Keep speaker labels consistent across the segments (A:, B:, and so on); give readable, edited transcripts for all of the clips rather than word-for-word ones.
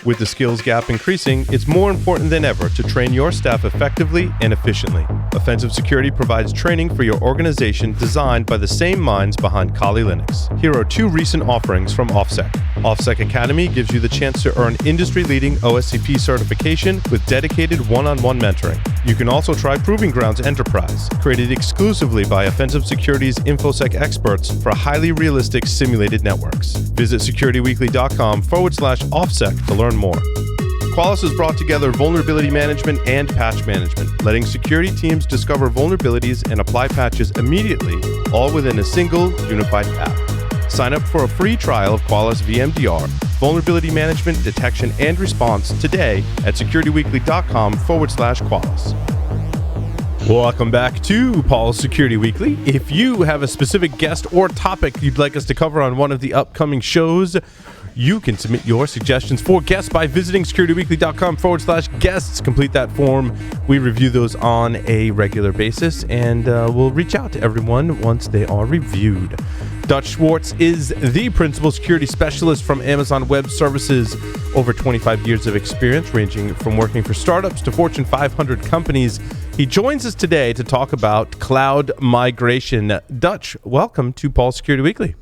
A: With the skills gap increasing, it's more important than ever to train your staff effectively and efficiently. Offensive Security provides training for your organization designed by the same minds behind Kali Linux. Here are two recent offerings from OffSec. OffSec Academy gives you the chance to earn industry-leading OSCP certification with dedicated one-on-one mentoring. You can also try Proving Grounds Enterprise, created exclusively by Offensive Security's InfoSec experts for highly realistic simulated networks. Visit securityweekly.com/offsec to learn more. Qualys has brought together vulnerability management and patch management, letting security teams discover vulnerabilities and apply patches immediately, all within a single, unified app. Sign up for a free trial of Qualys VMDR, vulnerability management, detection, and response today at securityweekly.com/Qualys. Welcome back to Paul's Security Weekly. If you have a specific guest or topic you'd like us to cover on one of the upcoming shows, you can submit your suggestions for guests by visiting securityweekly.com/guests. Complete that form. We review those on a regular basis, and we'll reach out to everyone once they are reviewed. Dutch Schwartz is the principal security specialist from Amazon Web Services. Over 25 years of experience, ranging from working for startups to Fortune 500 companies. He joins us today to talk about cloud migration. Dutch, welcome to Paul's Security Weekly.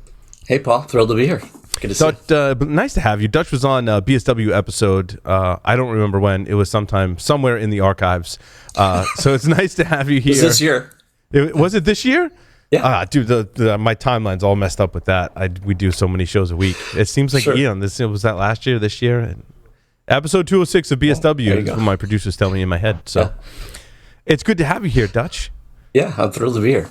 B: Hey, Paul. Thrilled to be here. Good to see you.
A: Nice to have you. Dutch was on a BSW episode. I don't remember when. It was sometime, somewhere in the archives. So it's nice to have you here.
B: It was this year.
A: Was it this year?
B: Yeah.
A: Dude, my timeline's all messed up with that. We do so many shows a week. It seems like,
B: Sure.
A: was that last year, this year? Episode 206 of BSW is what my producers tell me in my head. So It's good to have you here, Dutch.
B: Yeah, I'm thrilled to be here.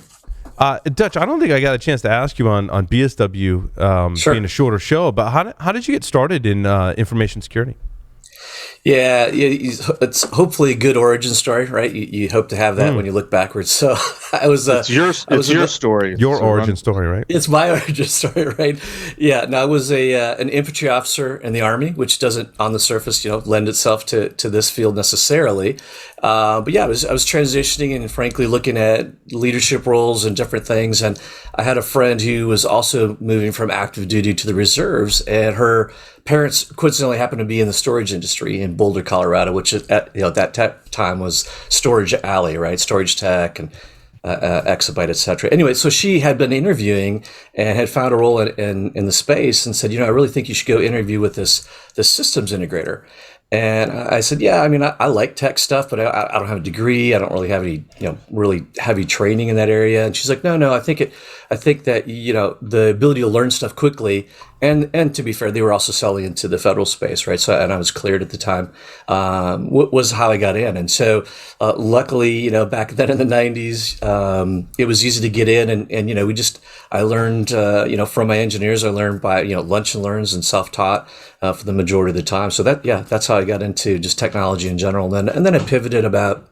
A: Dutch, I don't think I got a chance to ask you on BSW
B: Sure.
A: being a shorter show, but how did you get started in information security?
B: Yeah, it's hopefully a good origin story, right? You hope to have that when you look backwards. So I was.
C: It's your story.
A: Your origin story, right?
B: It's my origin story, right? Yeah. No, I was an infantry officer in the Army, which doesn't, on the surface, lend itself to this field necessarily. But yeah, I was transitioning and frankly looking at leadership roles and different things. And I had a friend who was also moving from active duty to the reserves, and her parents coincidentally happened to be in the storage industry in Boulder, Colorado, which at that time was Storage Alley, right? Storage tech and exabyte, et cetera. Anyway, so she had been interviewing and had found a role in the space and said, I really think you should go interview with this systems integrator. And I said, yeah, I mean, I like tech stuff, but I don't have a degree. I don't really have any, really heavy training in that area. And she's like, no, I think that, the ability to learn stuff quickly, and to be fair, they were also selling into the federal space, right? So, and I was cleared at the time, was how I got in. And so, luckily, back then in the 90s, it was easy to get in, and I learned, from my engineers, I learned by, lunch and learns and self-taught for the majority of the time. So that's how I got into just technology in general. And then I pivoted about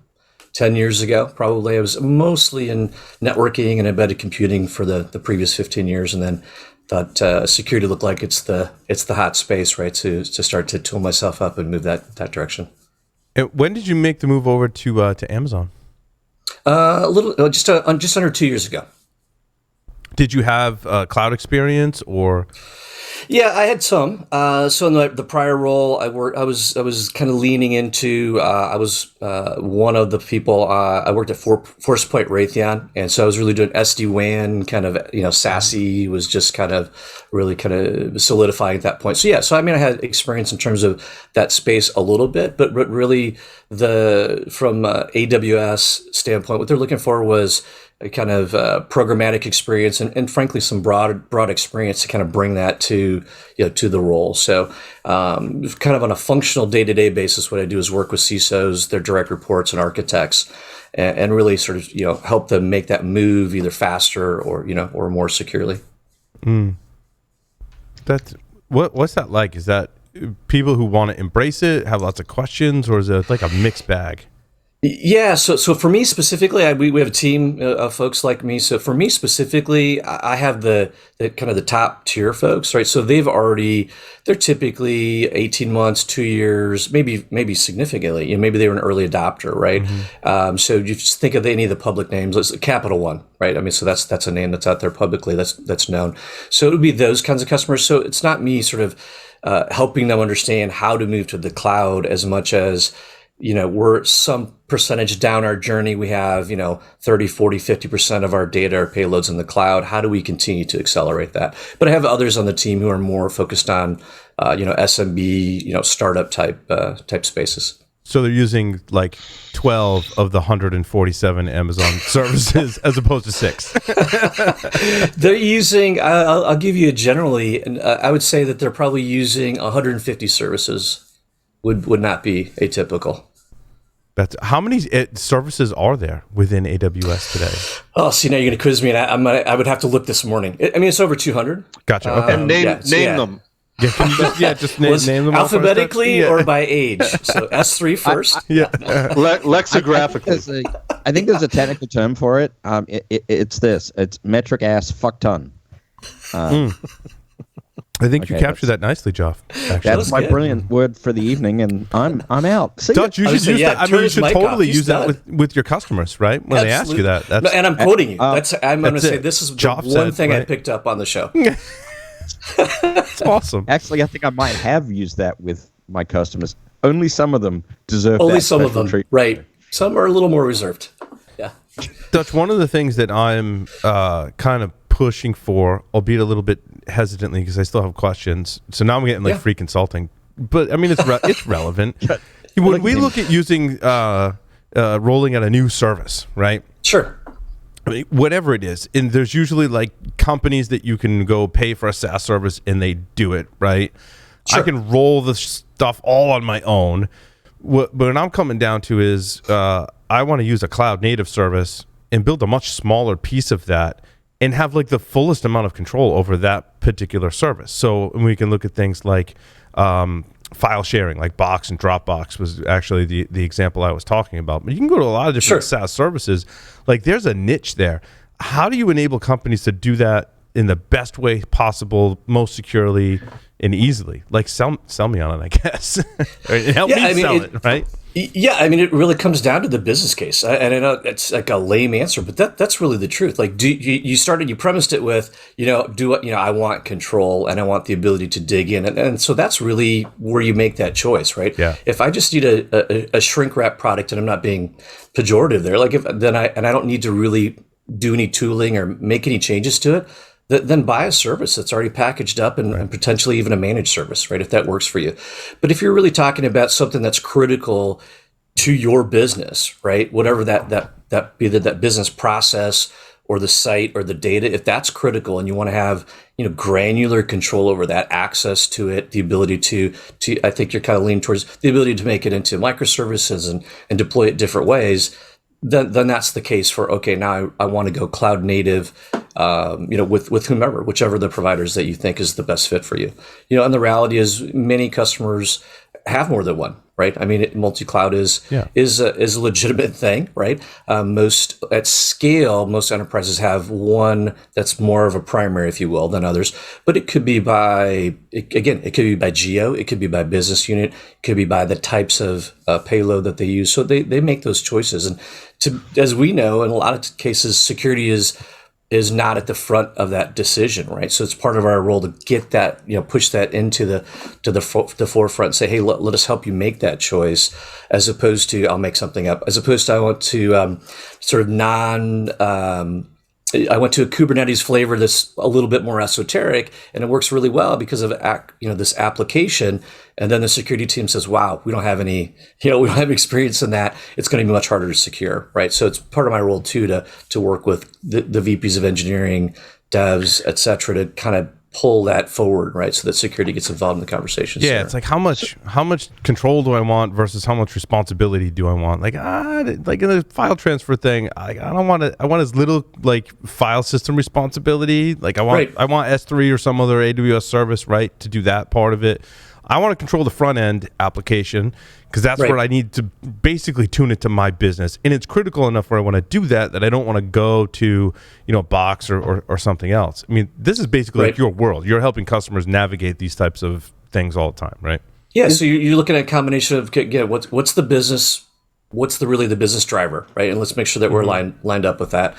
B: 10 years ago, probably. I was mostly in networking and embedded computing for the previous 15 years, and then thought security looked like it's the hot space, right? To start to tool myself up and move that direction.
A: And when did you make the move over to Amazon?
B: Just under 2 years ago.
A: Did you have cloud experience or?
B: Yeah, I had some. So in the prior role, I was kind of leaning into. I was one of the people. I worked at Force Point Raytheon, and so I was really doing SD-WAN, kind of SASE was just kind of really kind of solidifying at that point. So yeah, I mean, I had experience in terms of that space a little bit, but really from AWS standpoint, what they're looking for was a kind of programmatic experience and frankly some broad experience to kind of bring that to the role. So kind of on a functional day-to-day basis, what I do is work with CISOs, their direct reports and architects, and really sort of help them make that move either faster or or more securely.
A: That's what's that like? Is that people who want to embrace it have lots of questions, or is it like a mixed bag?
B: Yeah, so for me specifically, we have a team of folks like me. So for me specifically, I have the kind of the top tier folks, right? So they're typically 18 months, 2 years, maybe significantly. Maybe they were an early adopter, right? Mm-hmm. So you just think of any of the public names. Let's Capital One, right? I mean, so that's a name that's out there publicly that's known. So it would be those kinds of customers. So it's not me sort of helping them understand how to move to the cloud as much as, we're some percentage down our journey. We have, 30, 40, 50% of our data or payloads in the cloud. How do we continue to accelerate that? But I have others on the team who are more focused on, SMB, startup type spaces.
A: So they're using like 12 of the 147 Amazon services as opposed to 6.
B: They're using, I'll give you a generally, and I would say that they're probably using 150 services would not be atypical.
A: That's how many services are there within AWS today?
B: Oh, see, now you're going to quiz me, and I would have to look this morning. It's over 200.
A: Gotcha. Okay.
C: And name them.
A: Just name them
B: alphabetically or by age. So S3 first.
C: Lexigraphically.
D: I think there's a technical term for it. It's this. It's metric ass fuck ton.
A: I think you captured that nicely, Joff.
D: That's my brilliant word for the evening, and I'm out. See
A: Dutch, you should use that. I mean, you should totally use that with your customers, right? When they ask you that.
B: No, and I'm quoting you. I'm going to say this is the one thing I picked up on the show.
A: It's awesome.
D: Actually, I think I might have used that with my customers. Only some of them deserve
B: Only
D: that
B: some of them,
D: treatment.
B: right? Some are a little more reserved. Yeah.
A: Dutch, one of the things that I'm kind of pushing for, albeit a little bit hesitantly because I still have questions. So now I'm getting like free consulting, but I mean it's relevant. When we look at using rolling out a new service, right?
B: Sure.
A: I mean, whatever it is, and there's usually like companies that you can go pay for a SaaS service and they do it, right? Sure. I can roll the stuff all on my own. But what I'm coming down to is I want to use a cloud native service and build a much smaller piece of that and have like the fullest amount of control over that particular service. So we can look at things like file sharing, like Box and Dropbox was actually the example I was talking about. But you can go to a lot of different SaaS services. Like there's a niche there. How do you enable companies to do that in the best way possible, most securely and easily? Like sell me on it, I guess. Help me sell it, right?
B: Yeah, I mean, it really comes down to the business case, and I know it's like a lame answer, but that's really the truth. Like, you premised it with, I want control and I want the ability to dig in, and so that's really where you make that choice, right? Yeah. If I just need a shrink wrap product, and I'm not being pejorative there, like I don't need to really do any tooling or make any changes to it, then buy a service that's already packaged up and potentially even a managed service, right? If that works for you. But if you're really talking about something that's critical to your business, right? Whatever that be that business process or the site or the data, if that's critical and you want to have, granular control over that, access to it, the ability to I think you're kind of leaning towards the ability to make it into microservices and deploy it different ways, then that's the case for, okay, now I want to go cloud native, with whomever, whichever the providers that you think is the best fit for you. And the reality is many customers have more than one, right? I mean, multi-cloud is a legitimate thing, right? Most at scale, most enterprises have one that's more of a primary, if you will, than others. But it could be it could be by geo, it could be by business unit, it could be by the types of payload that they use. So they make those choices. And as we know, in a lot of cases, security is not at the front of that decision, right? So it's part of our role to get that, push that into the forefront and say, hey, let us help you make that choice, as opposed to I'll make something up, as opposed to I want to I went to a Kubernetes flavor that's a little bit more esoteric, and it works really well because of this application. And then the security team says, "Wow, we don't have any, we don't have experience in that. It's going to be much harder to secure, right?" So it's part of my role too to work with the VPs of engineering, devs, et cetera, to kind of pull that forward, right? So that security gets involved in the conversation.
A: Yeah, it's like how much control do I want versus how much responsibility do I want? Like in the file transfer thing, I don't want it. I want as little like file system responsibility. Like I want S3 or some other AWS service, right, to do that part of it. I want to control the front end application because that's where I need to basically tune it to my business. And it's critical enough where I want to do that I don't want to go to, Box or something else. I mean, this is basically like your world. You're helping customers navigate these types of things all the time, right?
B: Yeah. So you're looking at a combination of, what's the business what's really the business driver, right? And let's make sure that we're lined up with that.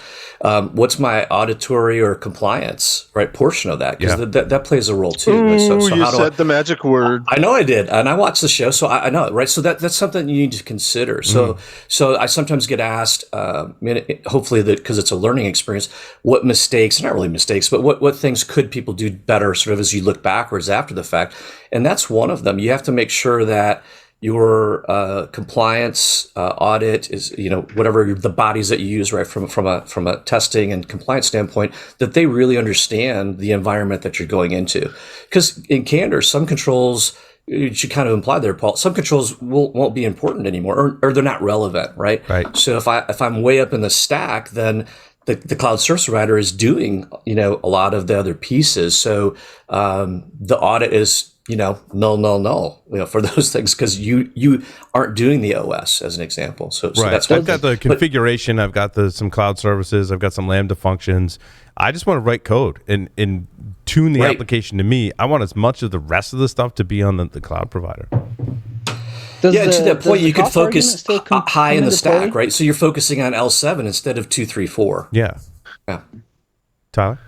B: What's my auditory or compliance, right, portion of that? Because that plays a role too.
C: Ooh, so you said the magic word.
B: I know I did, and I watched the show, so I know it, right? So that's something you need to consider. So I sometimes get asked, hopefully because it's a learning experience, what mistakes, not really mistakes, but what things could people do better sort of as you look backwards after the fact? And that's one of them. You have to make sure that your compliance audit is, whatever the bodies that you use, right, from a testing and compliance standpoint, that they really understand the environment that you're going into. Because in candor, some controls, you should kind of imply there, Paul, some controls won't be important anymore, or they're not relevant, right?
A: Right.
B: So if I'm way up in the stack, then the cloud service provider is doing, a lot of the other pieces. So the audit is, null, for those things, because you aren't doing the OS as an example. So that's
A: I've got the configuration. I've got some cloud services. I've got some Lambda functions. I just want to write code and tune the application to me. I want as much of the rest of the stuff to be on the cloud provider.
B: To that point, you could focus high in the stack, right? So you're focusing on L7 instead of 2, 3, 4.
A: Yeah. Tyler?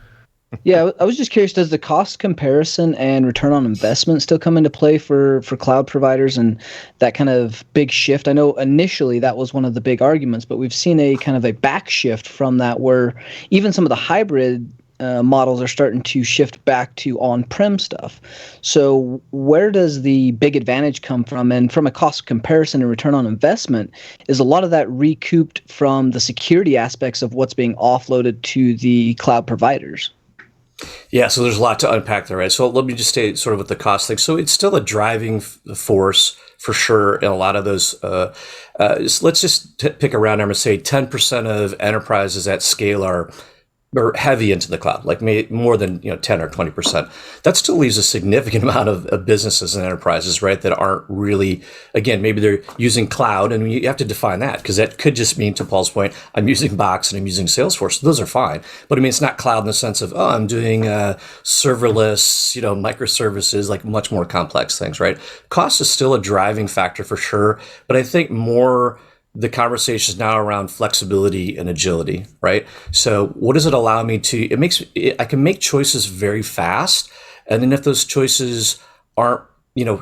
E: Yeah, I was just curious, does the cost comparison and return on investment still come into play for cloud providers and that kind of big shift? I know initially that was one of the big arguments, but we've seen a kind of a back shift from that where even some of the hybrid models are starting to shift back to on-prem stuff. So where does the big advantage come from? And from a cost comparison and return on investment, is a lot of that recouped from the security aspects of what's being offloaded to the cloud providers?
B: Yeah, so there's a lot to unpack there, right? So let me just stay sort of with the cost thing. So it's still a driving force for sure in a lot of those. Let's just pick a round number, say 10% of enterprises at scale are heavy into the cloud, like more than 10 or 20%. That still leaves a significant amount of businesses and enterprises, right, that aren't really, again, maybe they're using cloud, and you have to define that, because that could just mean, to Paul's point, I'm using Box and I'm using Salesforce. Those are fine, but I mean, it's not cloud in the sense of, I'm doing serverless, microservices, like much more complex things, right? Cost is still a driving factor for sure, but I think more the conversation is now around flexibility and agility, right? So what does it allow me to, I can make choices very fast. And then if those choices aren't,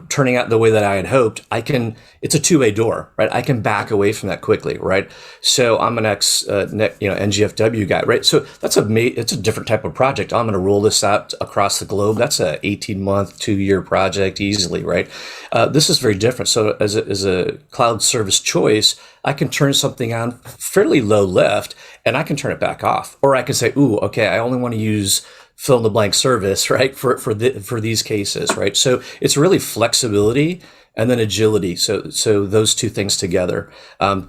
B: turning out the way that I had hoped, it's a two-way door, right? I can back away from that quickly, right? So I'm an NGFW guy, right? So it's a different type of project. I'm going to roll this out across the globe. That's a 18-month, 2-year project easily, right? This is very different. So as a cloud service choice, I can turn something on fairly low lift, and I can turn it back off. Or I can say, ooh, okay, I only want to use fill in the blank service, right, for these cases, right? So it's really flexibility and then agility. So those two things together,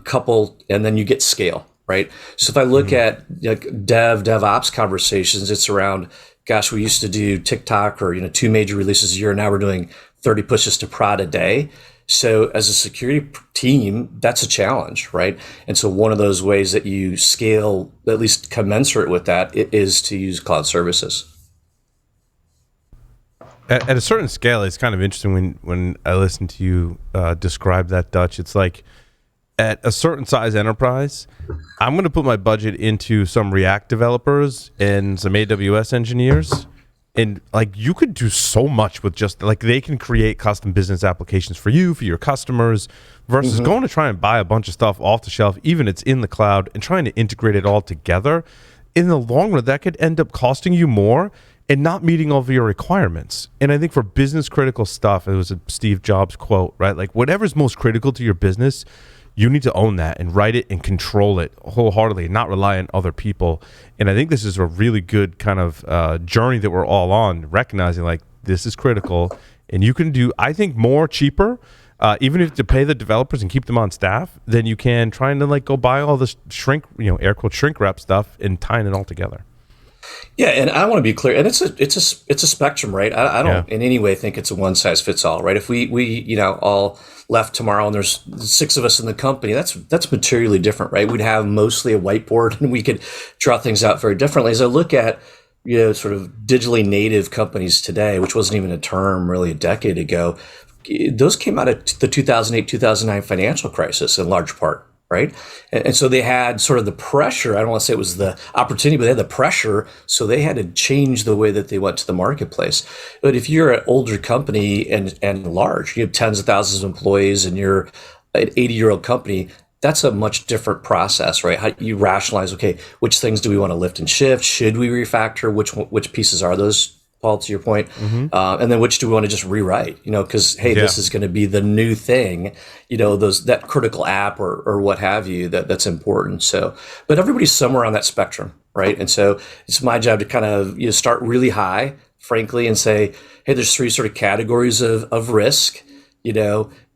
B: coupled, and then you get scale, right? So if I look at DevOps conversations, it's around, gosh, we used to do TikTok or 2 major releases a year. Now we're doing 30 pushes to prod a day. So as a security team, that's a challenge, right? And so one of those ways that you scale, at least commensurate with that, is to use cloud services.
A: At a certain scale, it's kind of interesting when I listen to you describe that, Dutch. It's like at a certain size enterprise, I'm going to put my budget into some React developers and some AWS engineers. And like you could do so much with just like they can create custom business applications for you, for your customers, versus going to try and buy a bunch of stuff off the shelf, even it's in the cloud, and trying to integrate it all together. In the long run, that could end up costing you more and not meeting all of your requirements. And I think for business critical stuff, it was a Steve Jobs quote, right? Like whatever's most critical to your business, you need to own that and write it and control it wholeheartedly and not rely on other people. And I think this is a really good kind of journey that we're all on, recognizing like this is critical. And you can do, I think, more cheaper, even if to pay the developers and keep them on staff, than you can trying to like go buy all this shrink, air quote shrink wrap stuff and tying it all together.
B: Yeah, and I want to be clear, and it's a spectrum, right? I don't in any way think it's a one size fits all, right? If we all left tomorrow and there's 6 of us in the company, that's materially different, right? We'd have mostly a whiteboard and we could draw things out very differently. As I look at sort of digitally native companies today, which wasn't even a term really a decade ago, those came out of the 2008, 2009 financial crisis in large part, right? And so they had sort of the pressure. I don't want to say it was the opportunity, but they had the pressure. So they had to change the way that they went to the marketplace. But if you're an older company and large, you have tens of thousands of employees and you're an 80-year-old company, that's a much different process, right? How you rationalize, okay, which things do we want to lift and shift? Should we refactor? Which pieces are those, Paul, to your point? And then which do we want to just rewrite? Because, hey, this is going to be the new thing, that critical app or what have you that's important. So, but everybody's somewhere on that spectrum, right? And so it's my job to kind of start really high, frankly, and say, hey, there's three sort of categories of risk,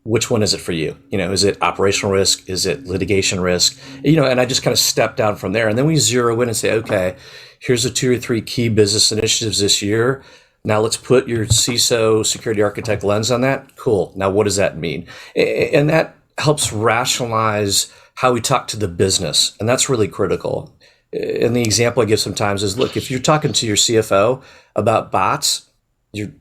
B: which one is it for you? Is it operational risk? Is it litigation risk? And I just kind of step down from there. And then we zero in and say, okay, here's the 2 or 3 key business initiatives this year. Now let's put your CISO security architect lens on that. Cool. Now what does that mean? And that helps rationalize how we talk to the business. And that's really critical. And the example I give sometimes is, look, if you're talking to your CFO about bots, you're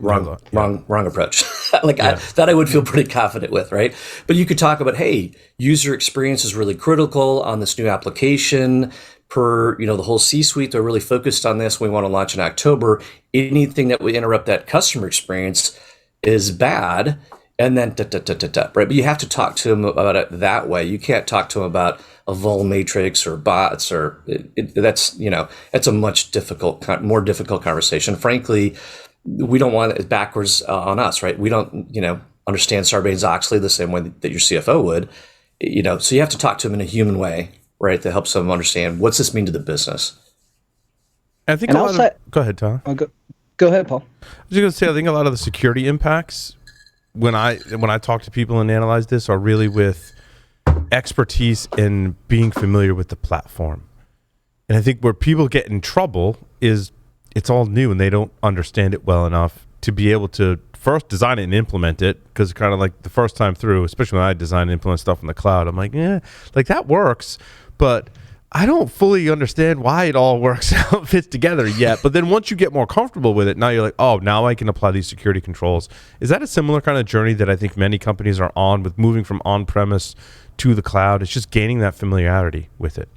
B: wrong approach. I would feel pretty confident with, right? But you could talk about, hey, user experience is really critical on this new application. Per the whole C-suite, they're really focused on this. We want to launch in October. Anything that would interrupt that customer experience is bad. And then right? But you have to talk to them about it that way. You can't talk to them about a vol matrix or bots or that's a much more difficult conversation. Frankly, we don't want it backwards on us, right? We don't, understand Sarbanes-Oxley the same way that your CFO would, so you have to talk to them in a human way, right? That helps them understand what's this mean to the business.
A: I think go ahead, Tyler.
E: Go ahead, Paul.
A: I was going to say, I think a lot of the security impacts when I talk to people and analyze this are really with expertise in being familiar with the platform. And I think where people get in trouble is it's all new and they don't understand it well enough to be able to first design it and implement it. Because kind of like the first time through, especially when I design and implement stuff in the cloud, I'm like, that works, but I don't fully understand why it all works out, fits together yet. But then once you get more comfortable with it, now you're like, oh, now I can apply these security controls. Is that a similar kind of journey that I think many companies are on with moving from on-premise to the cloud? It's just gaining that familiarity with it.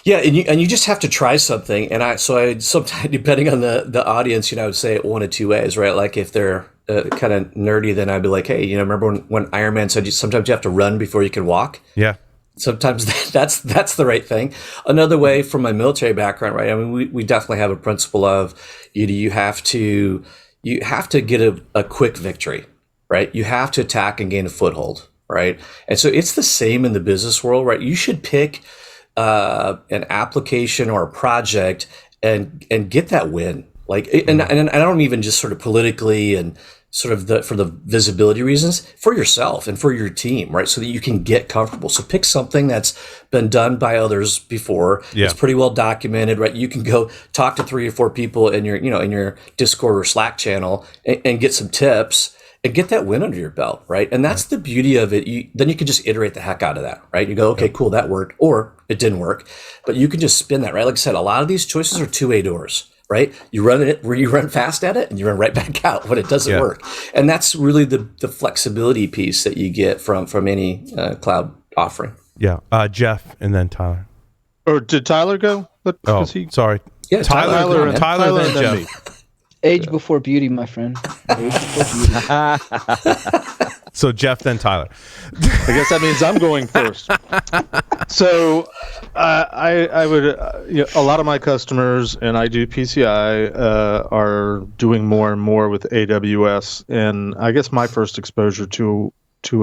B: Yeah, and you just have to try something. And I sometimes, depending on the audience, I would say it one of two ways, right? Like if they're kind of nerdy, then I'd be like, hey, remember when Iron Man said sometimes you have to run before you can walk? Yeah. Sometimes that's the right thing. Another way, from my military background, right? I mean, we definitely have a principle of you have to get a quick victory, right? You have to attack and gain a foothold, right? And so it's the same in the business world, right? You should pick an application or a project and get that win. Like, and I don't even just sort of politically and sort of for the visibility reasons, for yourself and for your team, right? So that you can get comfortable. So pick something that's been done by others before. Yeah. It's pretty well documented, right? You can go talk to 3 or 4 people in your Discord or Slack channel and get some tips and get that win under your belt, right? And that's the beauty of it. Then you can just iterate the heck out of that, right? You go, okay, cool, that worked, or it didn't work, but you can just spin that, right? Like I said, a lot of these choices are two-way doors. Right? You run fast at it and you run right back out when it doesn't work. And that's really the flexibility piece that you get from any cloud offering.
A: Yeah. Jeff and then Tyler.
C: Or did Tyler go?
A: Sorry.
B: Yeah,
A: Tyler then Jeff.
C: Me.
E: Age before beauty, my friend. Age before beauty.
A: So Jeff, then Tyler.
C: I guess that means I'm going first. So I would, a lot of my customers, and I do PCI, are doing more and more with AWS. And I guess my first exposure to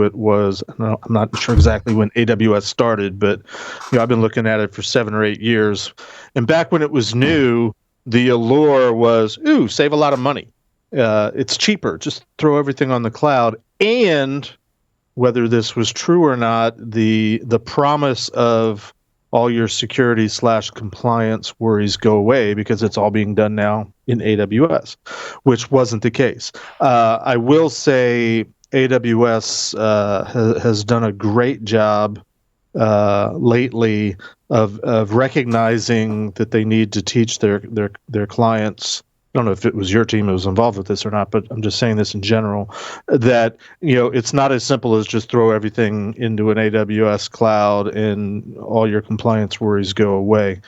C: it was, I'm not sure exactly when AWS started, but I've been looking at it for 7 or 8 years. And back when it was new, the allure was, save a lot of money. It's cheaper. Just throw everything on the cloud. And whether this was true or not, the promise of all your security / compliance worries go away because it's all being done now in AWS, which wasn't the case. I will say AWS has done a great job lately of recognizing that they need to teach their clients don't know if it was your team that was involved with this or not, but I'm just saying this in general, that, it's not as simple as just throw everything into an AWS cloud and all your compliance worries go away.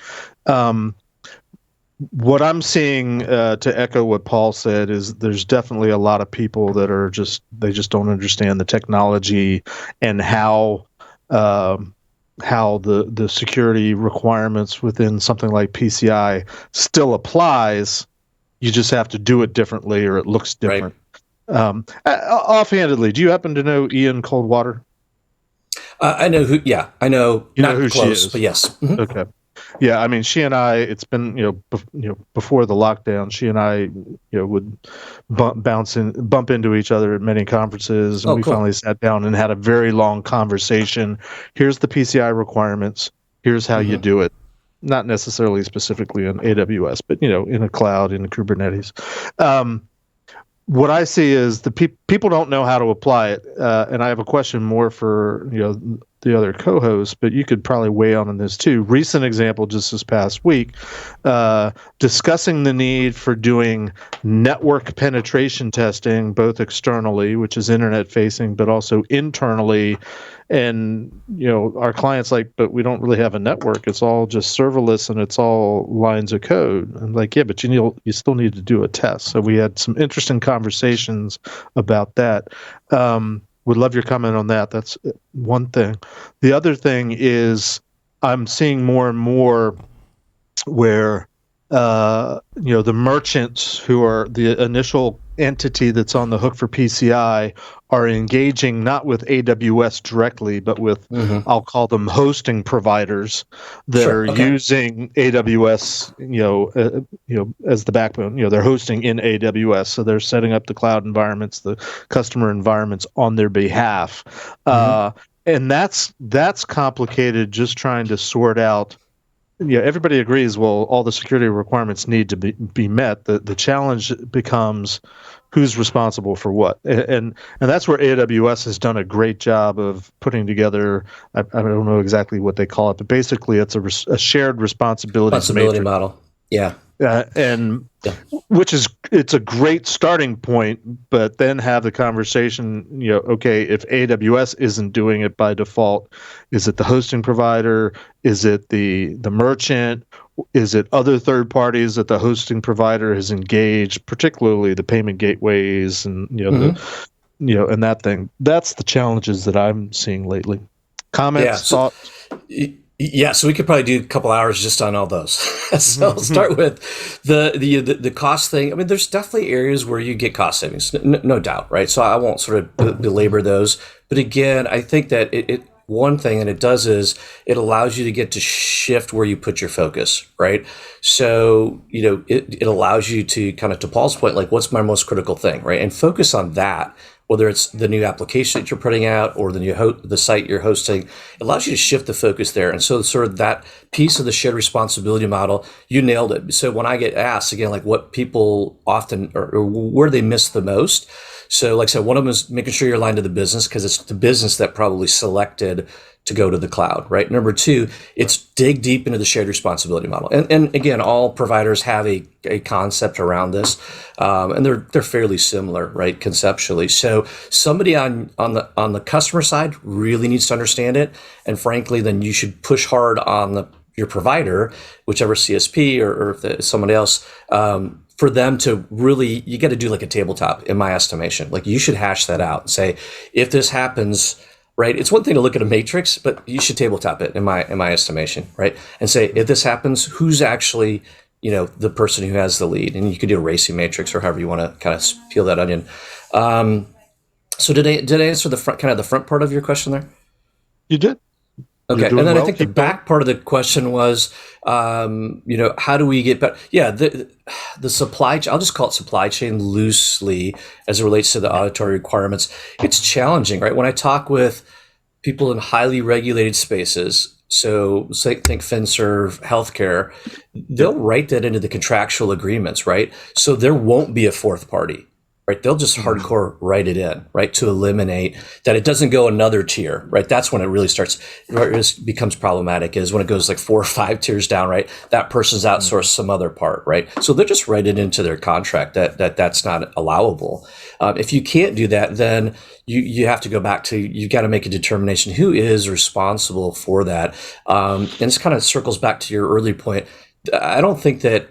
C: What I'm seeing, to echo what Paul said, is there's definitely a lot of people that are they just don't understand the technology and how the security requirements within something like PCI still applies. You just have to do it differently, or it looks different. Right. Offhandedly, do you happen to know Ian Coldwater?
B: I know who. Yeah, I know.
C: You know
B: not
C: who
B: close,
C: she is,
B: but yes. Mm-hmm.
C: Okay. Yeah, I mean, she and I. It's been before the lockdown. She and I would bump into each other at many conferences, and we finally sat down and had a very long conversation. Here's the PCI requirements. Here's how you do it. Not necessarily specifically in AWS, but in a cloud, in a Kubernetes. What I see is the people don't know how to apply it, and I have a question more for the other co-hosts, but you could probably weigh on this too. Recent example just this past week, discussing the need for doing network penetration testing, both externally, which is internet facing, but also internally. And our clients but we don't really have a network. It's all just serverless and it's all lines of code. I'm like, yeah, but you still need to do a test. So we had some interesting conversations about that. Would love your comment on that. That's one thing. The other thing is I'm seeing more and more where the merchants who are the initial entity that's on the hook for PCI are engaging not with AWS directly, but with I'll call them hosting providers that are using AWS, as the backbone. They're hosting in AWS, so they're setting up the cloud environments, the customer environments on their behalf, and that's complicated. Just trying to sort out. Everybody agrees. Well, all the security requirements need to be met. The challenge becomes who's responsible for what, and that's where AWS has done a great job of putting together. I don't know exactly what they call it, but basically it's a shared responsibility
B: model. Yeah.
C: Which is it's a great starting point, but then have the conversation. Okay, if AWS isn't doing it by default, is it the hosting provider? Is it the merchant? Is it other third parties that the hosting provider has engaged, particularly the payment gateways and and that thing? That's the challenges that I'm seeing lately. Comments, thoughts?
B: Yeah, so we could probably do a couple hours just on all those. So I'll start with the cost thing. I mean, there's definitely areas where you get cost savings, no doubt, right? So I won't sort of belabor those. But again, I think that one thing that it does is it allows you to get to shift where you put your focus, right? So, it allows you to kind of, to Paul's point, like, what's my most critical thing, right? And focus on that. Whether it's the new application that you're putting out or the site you're hosting, it allows you to shift the focus there. And so sort of that piece of the shared responsibility model, you nailed it. So when I get asked, again, like what people often, or where they miss the most. So like I said, one of them is making sure you're aligned to the business, because it's the business that probably selected to go to the cloud, right? Number two, it's dig deep into the shared responsibility model. And again, all providers have a concept around this, and they're fairly similar, right, conceptually. So somebody on the customer side really needs to understand it, and frankly, then you should push hard on your provider, whichever CSP or if it's somebody else, for them to really, you got to do like a tabletop, in my estimation. Like you should hash that out and say, if this happens. Right. It's one thing to look at a matrix, but you should tabletop it in my estimation. Right. And say, if this happens, who's actually, the person who has the lead? And you could do a racing matrix or however you want to kind of peel that onion. So did I answer the front part of your question there?
C: You did.
B: Okay. And then I think the back part of the question was, how do we get better? Yeah. The supply chain, I'll just call it supply chain loosely as it relates to the auditory requirements. It's challenging, right? When I talk with people in highly regulated spaces, so think FinServ, healthcare, they'll write that into the contractual agreements, right? So there won't be a fourth party. right? They'll just hardcore write it in, right, to eliminate that it doesn't go another tier, right? That's when it really starts, it becomes problematic, is when it goes like 4 or 5 tiers down, right? That person's outsourced some other part, right? So they'll just write it into their contract that's not allowable. If you can't do that, then you have to go back to, you've got to make a determination who is responsible for that. And this kind of circles back to your early point. I don't think that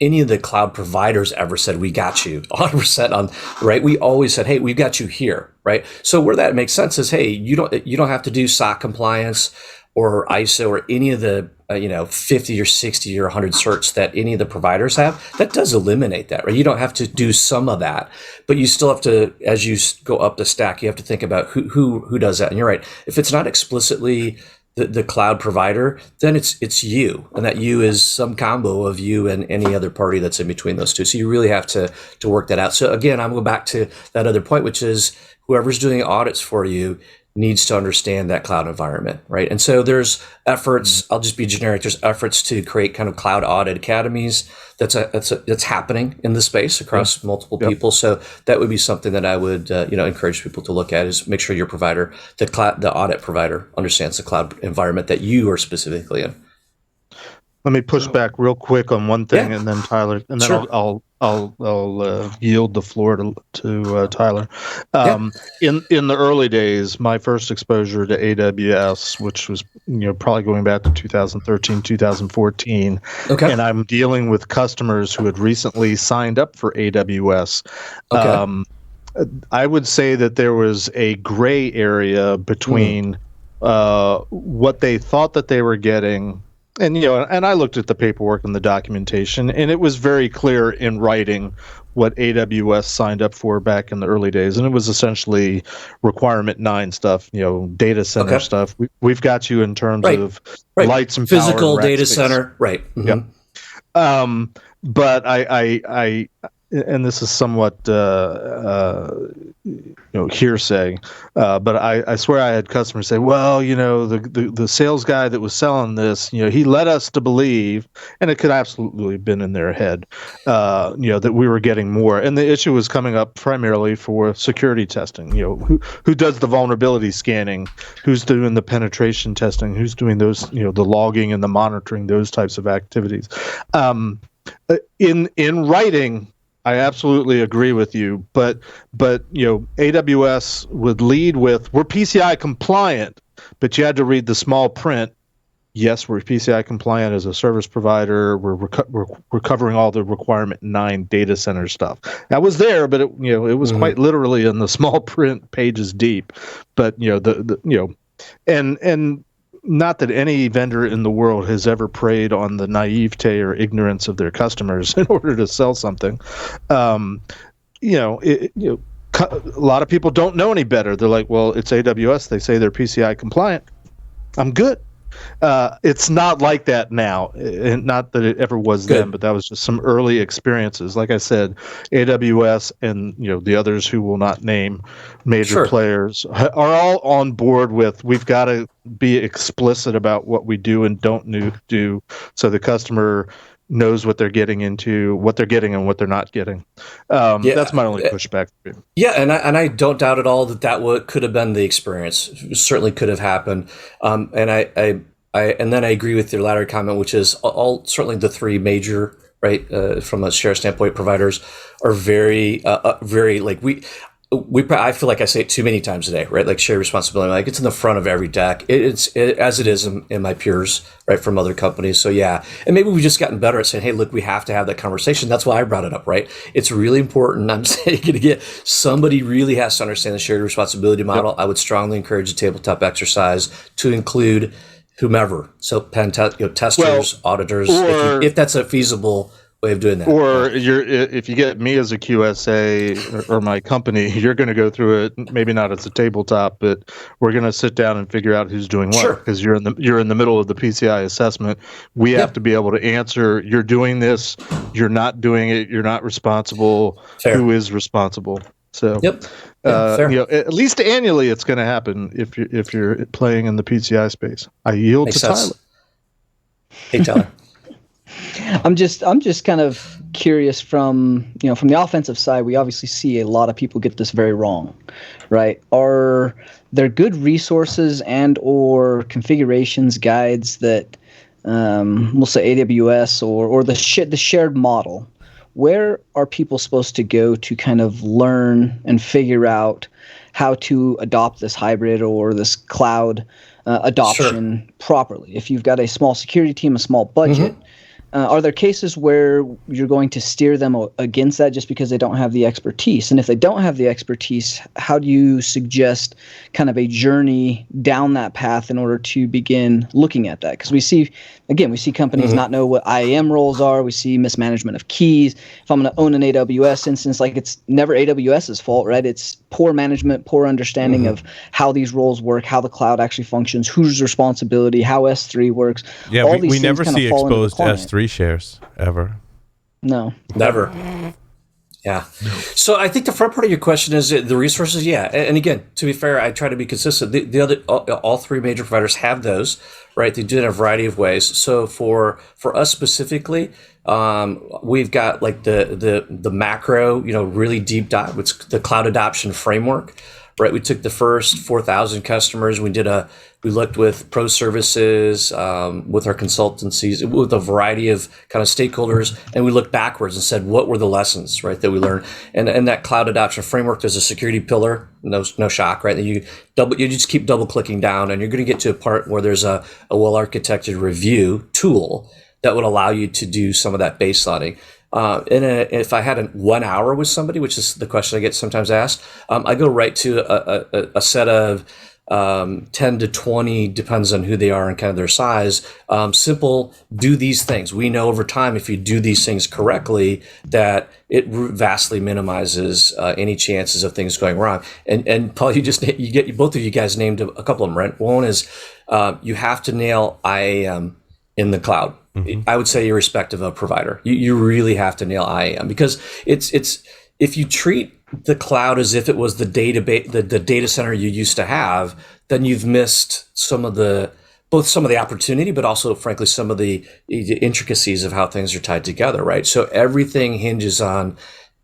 B: any of the cloud providers ever said, we got you 100% on, right? We always said, hey, we've got you here, right? So where that makes sense is, hey, you don't have to do SOC compliance or ISO or any of the 50 or 60 or 100 certs that any of the providers have. That does eliminate that, right? You don't have to do some of that, but you still have to, as you go up the stack, you have to think about who does that. And you're right, if it's not explicitly the cloud provider, then it's you, and that you is some combo of you and any other party that's in between those two. So you really have to work that out. So again, I'm going back to that other point, which is whoever's doing audits for you needs to understand that cloud environment, right? And so there's efforts, I'll just be generic, there's efforts to create kind of cloud audit academies that's happening in the space across multiple people. So that would be something that I would encourage people to look at, is make sure your provider, the audit provider, understands the cloud environment that you are specifically in.
C: Let me push back real quick on one thing, and then Tyler, and then
B: Sure.
C: I'll yield the floor to Tyler. In the early days, my first exposure to AWS, which was probably going back to 2013, 2014, and I'm dealing with customers who had recently signed up for AWS. I would say that there was a gray area between what they thought that they were getting. And and I looked at the paperwork and the documentation, and it was very clear in writing what AWS signed up for back in the early days, and it was essentially requirement 9 stuff, data center stuff. We've got you in terms of lights and
B: physical
C: power,
B: data
C: space.
B: center, right? Mm-hmm.
C: Yep. But I and this is somewhat hearsay, but I swear I had customers say, well, the sales guy that was selling this, he led us to believe, and it could absolutely have been in their head, that we were getting more. And the issue was coming up primarily for security testing. Who does the vulnerability scanning, who's doing the penetration testing, who's doing those, the logging and the monitoring, those types of activities. In writing, I absolutely agree with you, but AWS would lead with, we're PCI compliant, but you had to read the small print. Yes, we're PCI compliant as a service provider. We're covering all the requirement 9 data center stuff. That was there, but it was quite literally in the small print, pages deep. But and not that any vendor in the world has ever preyed on the naivete or ignorance of their customers in order to sell something. A lot of people don't know any better. They're like, well, it's AWS. They say they're PCI compliant. I'm good. It's not like that now, and not that it ever was then, but that was just some early experiences. Like I said, AWS and the others who will not name major players are all on board with, we've got to be explicit about what we do and don't do, so the customer knows what they're getting into, what they're getting and what they're not getting. That's my only pushback.
B: Yeah, and I don't doubt at all that could have been the experience. It certainly could have happened. And then I agree with your latter comment, which is all certainly the 3 major, right, from a share standpoint, providers are very like I feel like I say it too many times a day, right? Like shared responsibility, like it's in the front of every deck. As it is in my peers, right, from other companies. So yeah, and maybe we've just gotten better at saying, hey, look, we have to have that conversation. That's why I brought it up, right? It's really important. I'm saying somebody really has to understand the shared responsibility model. Yep. I would strongly encourage a tabletop exercise to include whomever. So testers, auditors, if that's a feasible way of doing that.
C: Or if you get me as a QSA or my company, you're going to go through it. Maybe not as a tabletop, but we're going to sit down and figure out who's doing what. Because you're in the middle of the PCI assessment. We have to be able to answer. You're doing this. You're not doing it. You're not responsible. Fair. Who is responsible? So, at least annually, it's going to happen if you're playing in the PCI space. I yield to Tyler.
B: Hey, Tyler.
E: I'm just kind of curious from from the offensive side, we obviously see a lot of people get this very wrong, right? Are there good resources and or configurations guides that we'll say AWS or the shared model? Where are people supposed to go to kind of learn and figure out how to adopt this hybrid or this cloud adoption properly? If you've got a small security team, a small budget, are there cases where you're going to steer them against that just because they don't have the expertise? And if they don't have the expertise, how do you suggest kind of a journey down that path in order to begin looking at that? Because we see companies not know what IAM roles are. We see mismanagement of keys. If I'm going to own an AWS instance, like it's never AWS's fault, right? It's poor management, poor understanding of how these roles work, how the cloud actually functions, whose responsibility, how S3 works.
A: Yeah,
E: All these
A: we
E: things
A: never
E: kind of
A: see
E: fall into the
A: exposed
E: client.
A: S3 shares ever.
E: No.
B: Never. Yeah. So I think the front part of your question is the resources. Yeah. And again, to be fair, I try to be consistent. The other, all three major providers have those, right? They do it in a variety of ways. So for us specifically, we've got like the macro, really deep dive. It's the cloud adoption framework, right? We took the first 4,000 customers. We looked with pro services, with our consultancies, with a variety of kind of stakeholders, and we looked backwards and said, what were the lessons, right, that we learned? And that cloud adoption framework, there's a security pillar, no shock, right? That you just keep double clicking down, and you're going to get to a part where there's a well-architected review tool that would allow you to do some of that baselining. If I had 1 hour with somebody, which is the question I get sometimes asked, I go right to a set of 10 to 20, depends on who they are and kind of their size. Simple, do these things. We know over time, if you do these things correctly, that it vastly minimizes any chances of things going wrong. And Paul, both of you guys named a couple of them, right? One is you have to nail IAM in the cloud. I would say irrespective of provider, you really have to nail IAM, because it's if you treat the cloud as if it was the data center you used to have, then you've missed some of the opportunity, but also, frankly, some of the intricacies of how things are tied together, right? So everything hinges on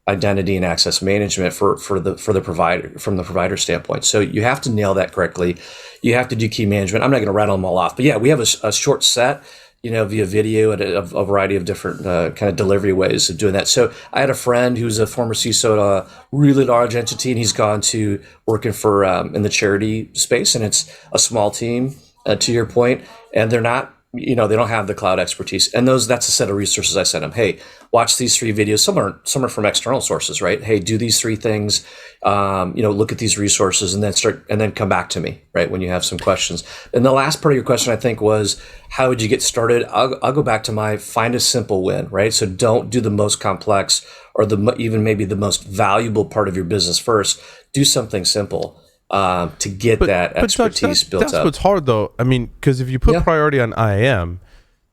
B: identity and access management for the provider, from the provider standpoint. So you have to nail that correctly. You have to do key management. I'm not going to rattle them all off, but yeah, we have a short set, via video and a variety of different kind of delivery ways of doing that. So I had a friend who's a former CISO at a really large entity, and he's gone to working for in the charity space, and it's a small team, to your point, and they're not, they don't have the cloud expertise. And that's a set of resources I sent them. Hey, watch these 3 videos. Some are from external sources, right? Hey, do these 3 things. Look at these resources, and then come back to me, right, when you have some questions. And the last part of your question, I think, was how would you get started? I'll go back to find a simple win, right? So don't do the most complex or even maybe the most valuable part of your business first. Do something simple. To get that expertise built up.
A: That's what's hard, though. I mean, because if you put priority on IAM,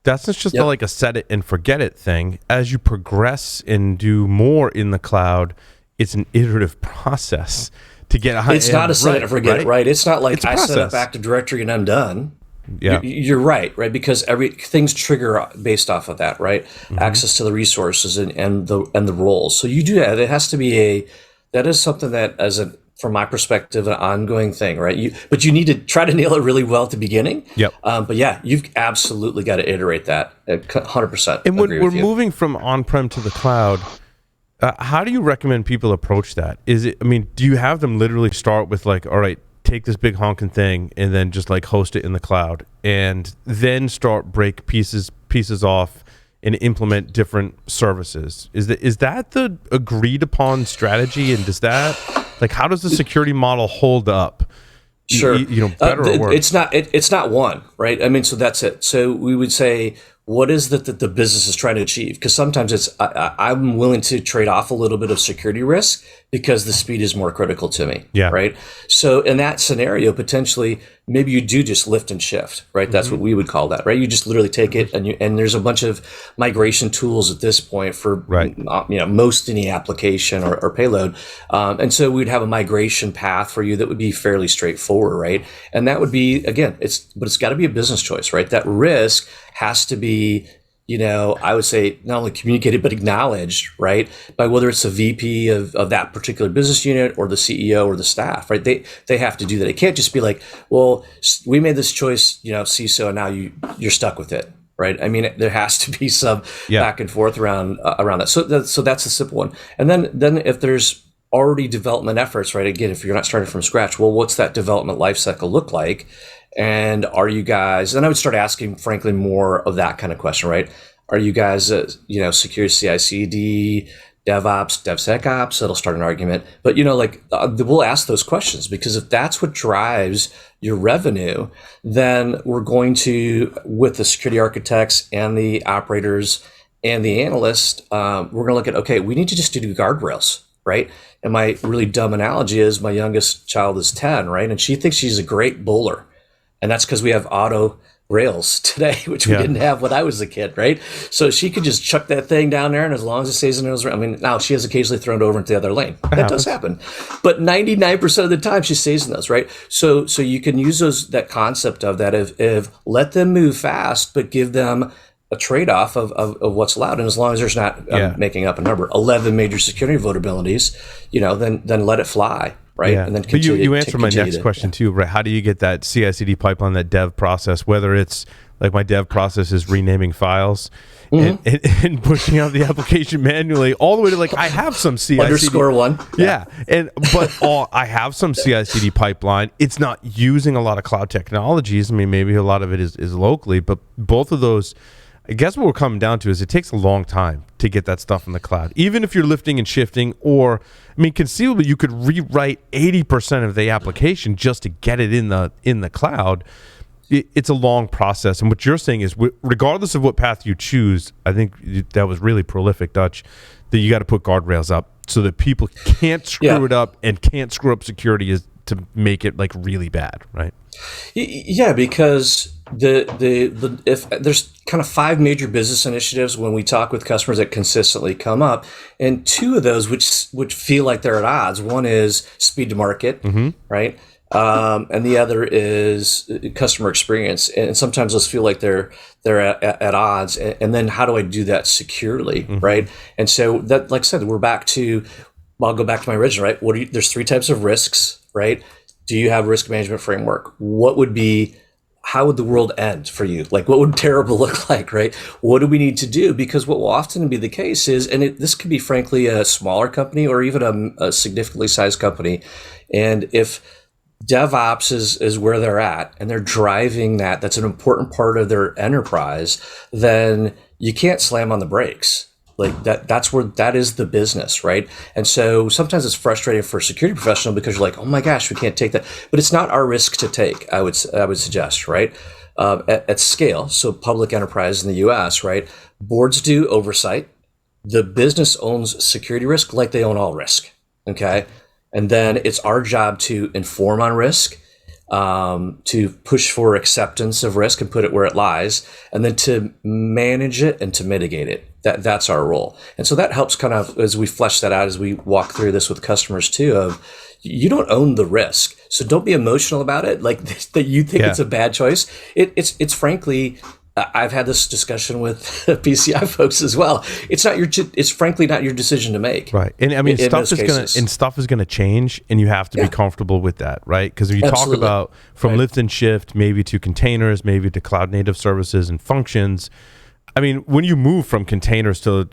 A: that's not just like a set it and forget it thing. As you progress and do more in the cloud, it's an iterative process to get IAM.
B: It's not a set it and forget it, right? It's not like I set up Active Directory and I'm done.
A: Yeah,
B: you're right? Because things trigger based off of that, right? Access to the resources and the roles. So you do that. It has to be that is something that from my perspective, an ongoing thing, right? But you need to try to nail it really well at the beginning.
A: Yep.
B: But yeah, you've absolutely got to iterate that 100%.
A: And when we're moving from on-prem to the cloud, how do you recommend people approach that? Do you have them literally start with like, all right, take this big honking thing and then just like host it in the cloud, and then break pieces off and implement different services? Is that the agreed upon strategy? And does that, like, how does the security model hold up?
B: Sure.
A: Better or worse?
B: It's not one, right? I mean, so that's it. So we would say, what is that the business is trying to achieve? Because sometimes I'm willing to trade off a little bit of security risk because the speed is more critical to me.
A: Yeah.
B: Right. So in that scenario, potentially, maybe you do just lift and shift, right? That's what we would call that, right? You just literally take it and there's a bunch of migration tools at this point for most any application or payload. And so we'd have a migration path for you that would be fairly straightforward, right? And that would be, again, it's got to be a business choice, right? That risk has to be, I would say not only communicated, but acknowledged, right? By whether it's a VP of that particular business unit or the CEO or the staff, right? They have to do that. It can't just be like, well, we made this choice, CISO, and now you're stuck with it, right? I mean, there has to be some back and forth around that. So that's a simple one. And then if there's already development efforts, right? Again, if you're not starting from scratch, well, what's that development lifecycle look like? And are you guys, then I would start asking, frankly, more of that kind of question, right? Are you guys, security CI/CD, DevOps, DevSecOps? That'll start an argument. But, we'll ask those questions, because if that's what drives your revenue, then we're going to, with the security architects and the operators and the analysts, we're going to look at, okay, we need to just do guardrails, right? And my really dumb analogy is my youngest child is 10, right? And she thinks she's a great bowler. And that's because we have auto rails today, which we didn't have when I was a kid, right? So she could just chuck that thing down there, and as long as it stays in those, I mean, now she has occasionally thrown it over into the other lane. That does happen. But 99% of the time she stays in those, right? So you can use that concept of that if let them move fast, but give them a trade-off of what's allowed. And as long as there's not making up a number, 11 major security vulnerabilities, then let it fly. Right.
A: Yeah.
B: And then
A: but you answered my next question too, right? How do you get that CI/CD pipeline, that dev process, whether it's like my dev process is renaming files and pushing out the application manually, all the way to like, I have some CI/CD.
B: _1.
A: Yeah. I have some CI/CD pipeline. It's not using a lot of cloud technologies. I mean, maybe a lot of it is locally, but both of those, I guess what we're coming down to is it takes a long time to get that stuff in the cloud. Even if you're lifting and shifting, or, I mean, conceivably you could rewrite 80% of the application just to get it in the cloud. It's a long process. And what you're saying is, regardless of what path you choose, I think that was really prolific, Dutch, that you got to put guardrails up so that people can't screw it up and can't screw up security to make it like really bad, right?
B: Yeah, because if there's kind of 5 major business initiatives when we talk with customers that consistently come up, and 2 of those which feel like they're at odds. One is speed to market, right? And the other is customer experience. And sometimes those feel like they're at odds. And then how do I do that securely, right? And so that, like I said, I'll go back to my original, right? There's 3 types of risks, right? Do you have a risk management framework? How would the world end for you? Like, what would terrible look like, right? What do we need to do? Because what will often be the case is, and this could be frankly a smaller company or even a significantly sized company. And if DevOps is where they're at and they're driving that's an important part of their enterprise, then you can't slam on the brakes. Like that is the business, right? And so sometimes it's frustrating for a security professional because you're like, oh my gosh, we can't take that. But it's not our risk to take, I would suggest, right? At scale, so public enterprise in the US, right? Boards do oversight. The business owns security risk like they own all risk, okay? And then it's our job to inform on risk, to push for acceptance of risk and put it where it lies, and then to manage it and to mitigate it. That's our role. And so that helps kind of, as we flesh that out, as we walk through this with customers too, of you don't own the risk. So don't be emotional about it, like that you think it's a bad choice. It's frankly, I've had this discussion with PCI folks as well. It's frankly not your decision to make.
A: Right. And I mean, stuff is going to change, and you have to be comfortable with that, right? Because you talk about from lift and shift, maybe to containers, maybe to cloud native services and functions. I mean, when you move from containers to,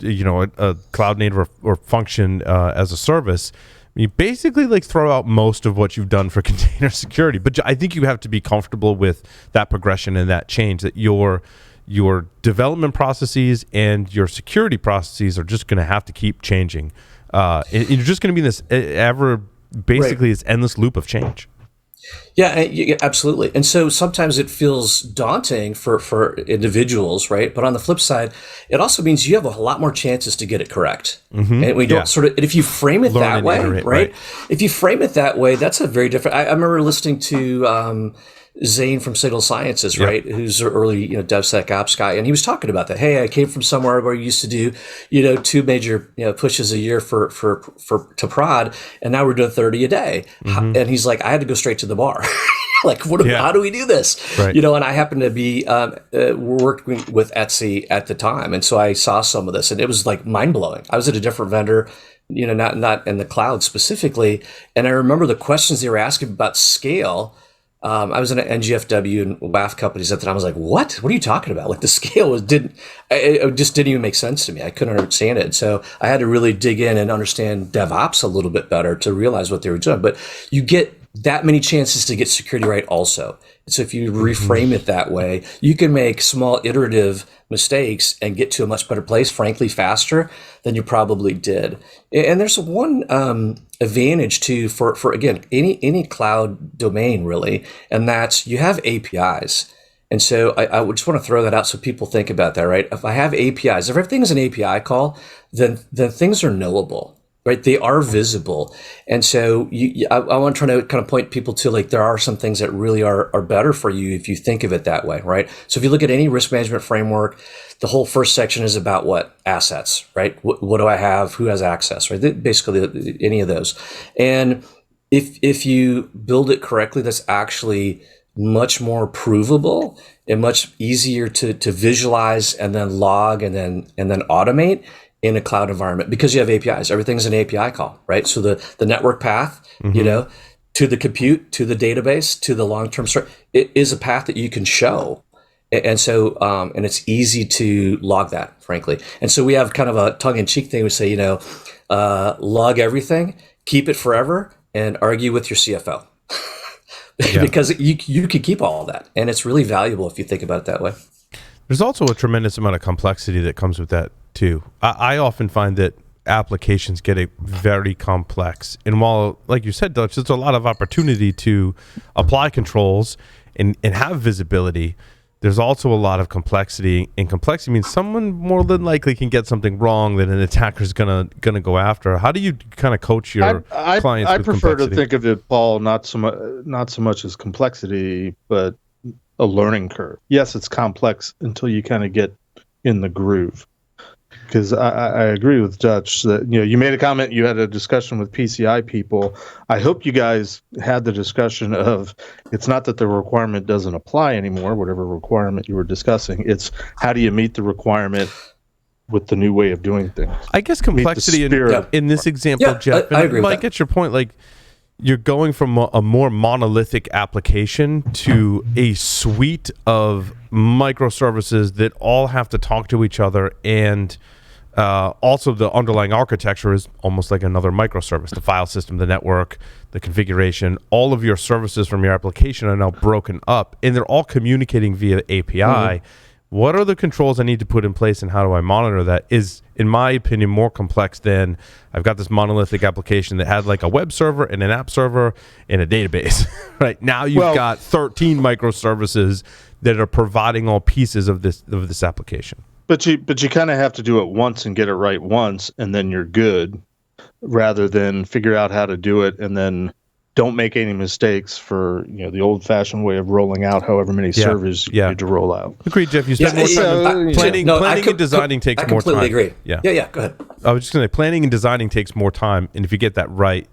A: a cloud native or function as a service, you basically like throw out most of what you've done for container security. But I think you have to be comfortable with that progression and that change, that your development processes and your security processes are just going to have to keep changing. And you're just going to be in this this endless loop of change.
B: Yeah, absolutely. And so sometimes it feels daunting for individuals, right? But on the flip side, it also means you have a lot more chances to get it correct. And we don't and if you frame it that way, right? If you frame it that way, that's a very different. I remember listening to Zane from Signal Sciences, right? Who's an early, DevSecOps guy. And he was talking about that. Hey, I came from somewhere where you used to do, 2 major, pushes a year to prod. And now we're doing 30 a day. And he's like, I had to go straight to the bar. Like, how do we do this?
A: Right.
B: And I happened to be working with Etsy at the time, and so I saw some of this, and it was like mind blowing. I was at a different vendor, not in the cloud specifically, and I remember the questions they were asking about scale. I was in an NGFW and WAF companies at the time. I was like, what are you talking about? Like, the scale it just didn't even make sense to me. I couldn't understand it. So I had to really dig in and understand DevOps a little bit better to realize what they were doing. But you get that many chances to get security right also. So if you reframe it that way, you can make small iterative mistakes and get to a much better place, frankly, faster than you probably did. And there's one advantage too for again, any cloud domain really, and that's you have APIs. And so I would just want to throw that out so people think about that, right? If I have APIs, if everything is an API call, then things are knowable. Right, they are visible, and so I want to try to kind of point people to, like, there are some things that really are better for you if you think of it that way, right? So if you look at any risk management framework, the whole first section is about what? Assets, right? What do I have? Who has access, right? Basically, any of those. And if you build it correctly, that's actually much more provable and much easier to visualize and then log and then automate in a cloud environment, because you have APIs. Everything's an API call, right? So the network path, to the compute, to the database, to the long-term store, it is a path that you can show. And so, and it's easy to log that, frankly. And so we have kind of a tongue-in-cheek thing. We say, log everything, keep it forever, and argue with your CFO. Because you can keep all of that. And it's really valuable if you think about it that way.
A: There's also a tremendous amount of complexity that comes with that too. I often find that applications get very complex, and while, like you said, Dutch, there's a lot of opportunity to apply controls and have visibility, there's also a lot of complexity, and complexity means someone more than likely can get something wrong that an attacker's gonna go after. How do you kind of coach your clients?
C: I
A: with
C: prefer
A: complexity?
C: to think of it, Paul, not so much as complexity, but a learning curve. Yes, it's complex until you kind of get in the groove. Because I agree with Dutch that, you made a comment, you had a discussion with PCI people. I hope you guys had the discussion of, it's not that the requirement doesn't apply anymore, whatever requirement you were discussing. It's how do you meet the requirement with the new way of doing things?
A: I guess complexity in this example, Jeff,
B: I agree with
A: I get your point. Like, you're going from a more monolithic application to a suite of microservices that all have to talk to each other, and also the underlying architecture is almost like another microservice. The file system, the network, the configuration, all of your services from your application are now broken up, and they're all communicating via API. What are the controls I need to put in place, and how do I monitor that? Is, in my opinion, more complex than I've got this monolithic application that had like a web server and an app server and a database. Right now, you've got 13 microservices that are providing all pieces of this application.
C: But you kind of have to do it once and get it right once, and then you're good, rather than figure out how to do it and then don't make any mistakes for the old-fashioned way of rolling out however many servers you need to roll out.
A: Agreed, Jeff. You spend more time planning and designing takes more time.
B: I completely agree.
A: Yeah.
B: Go ahead.
A: I was just going to say, planning and designing takes more time, and if you get that right,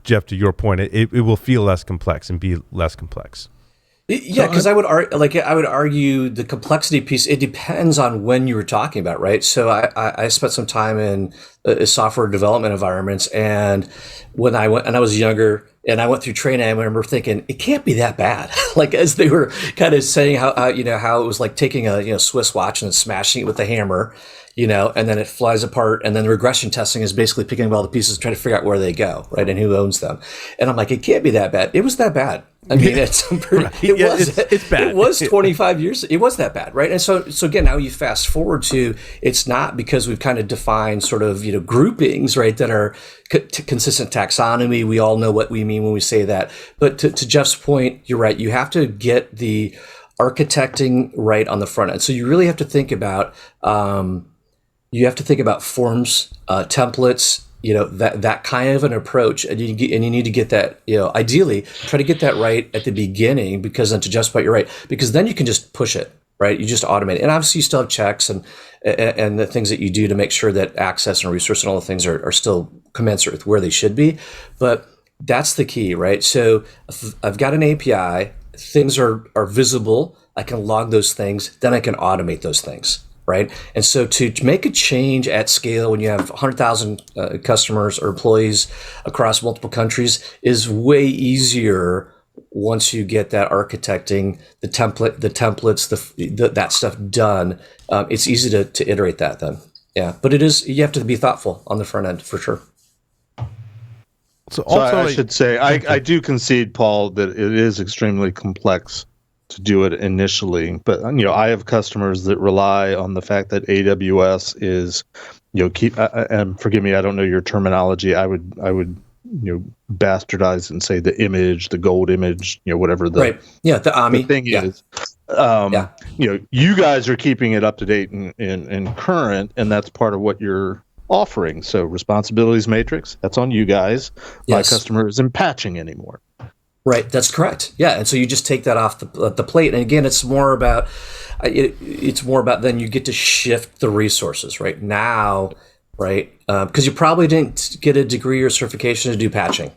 A: Jeff, to your point, it will feel less complex and be less complex.
B: Yeah, because I would argue the complexity piece, it depends on when you were talking about, right? So I spent some time in software development environments, and when I was younger and I went through training, I remember thinking it can't be that bad. Like, as they were kind of saying how it was like taking a Swiss watch and smashing it with a hammer, and then it flies apart, and then the regression testing is basically picking up all the pieces, trying to figure out where they go, right, and who owns them. And I'm like, it can't be that bad. It was that bad. I mean, it's bad. It was 25 years. It was that bad, right? And so again, now you fast forward to, it's not because we've kind of defined sort of groupings, right, that are consistent taxonomy. We all know what we mean when we say that. But to Jeff's point, you're right. You have to get the architecting right on the front end. So you really have to think about forms, templates, that kind of an approach, and you need to get that, ideally try to get that right at the beginning, because then, to Jeff's point, you're right, because then you can just push it, right? You just automate it, and obviously you still have checks and the things that you do to make sure that access and resource and all the things are still commensurate with where they should be, but that's the key, right? So if I've got an API, things are visible, I can log those things, then I can automate those things, right? And so to make a change at scale when you have 100,000 customers or employees across multiple countries is way easier once you get that architecting, the templates, that stuff done. It's easy to iterate that then. Yeah, but you have to be thoughtful on the front end for sure.
A: So
C: I should say, I do concede, Paul, that it is extremely complex to do it initially. But I have customers that rely on the fact that AWS is, and forgive me, I don't know your terminology. I would bastardize and say the image, the gold image, whatever the
B: the AMI
C: thing is. You guys are keeping it up to date and current, and that's part of what you're offering. So responsibilities matrix, that's on you guys. My customer isn't patching anymore.
B: Right, that's correct. Yeah, and so you just take that off the plate. And again, it's more about then you get to shift the resources right now, right? Because you probably didn't get a degree or certification to do patching,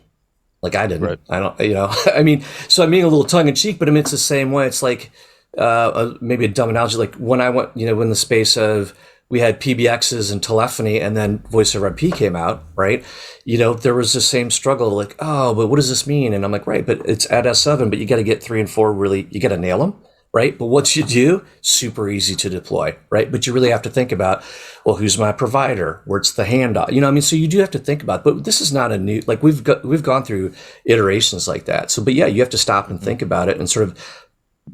B: like I didn't. Right. I don't, I mean, so I'm being a little tongue in cheek, but I mean it's the same way. It's like maybe a dumb analogy, like when I went, in the space of we had PBXs and telephony, and then voice over IP came out, right? There was the same struggle, like, oh, but what does this mean? And I'm like, right, but it's at S7, but you got to get 3 and 4 really, you got to nail them, right? But once you do, super easy to deploy, right? But you really have to think about, well, who's my provider? Where's the handoff? So you do have to think about it, but this is not a new, like we've gone through iterations like that. So, but yeah, you have to stop and think about it and sort of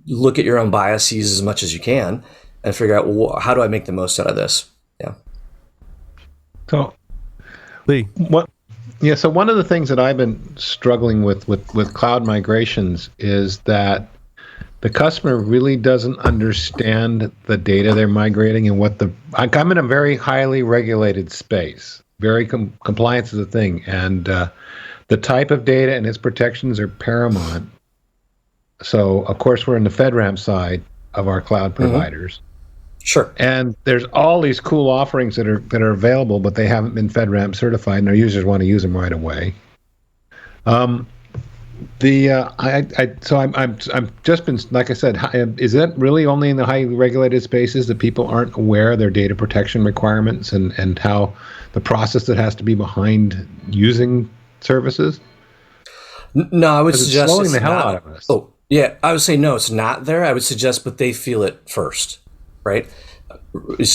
B: look at your own biases as much as you can and figure out, well, how do I make the most out of this? Yeah.
F: So,
A: Lee.
F: So one of the things that I've been struggling with cloud migrations is that the customer really doesn't understand the data they're migrating and I'm in a very highly regulated space. Very compliance is a thing, and the type of data and its protections are paramount. So, of course, we're in the FedRAMP side of our cloud providers.
B: Sure.
F: And there's all these cool offerings that are available, but they haven't been FedRAMP certified, and our users want to use them right away. I'm just been, like I said, is that really only in the highly regulated spaces that people aren't aware of their data protection requirements and how the process that has to be behind using services?
B: No, I would suggest
F: it's slowing the hell out of us.
B: Oh, yeah, I would say no, it's not there. I would suggest, but they feel it first. Right,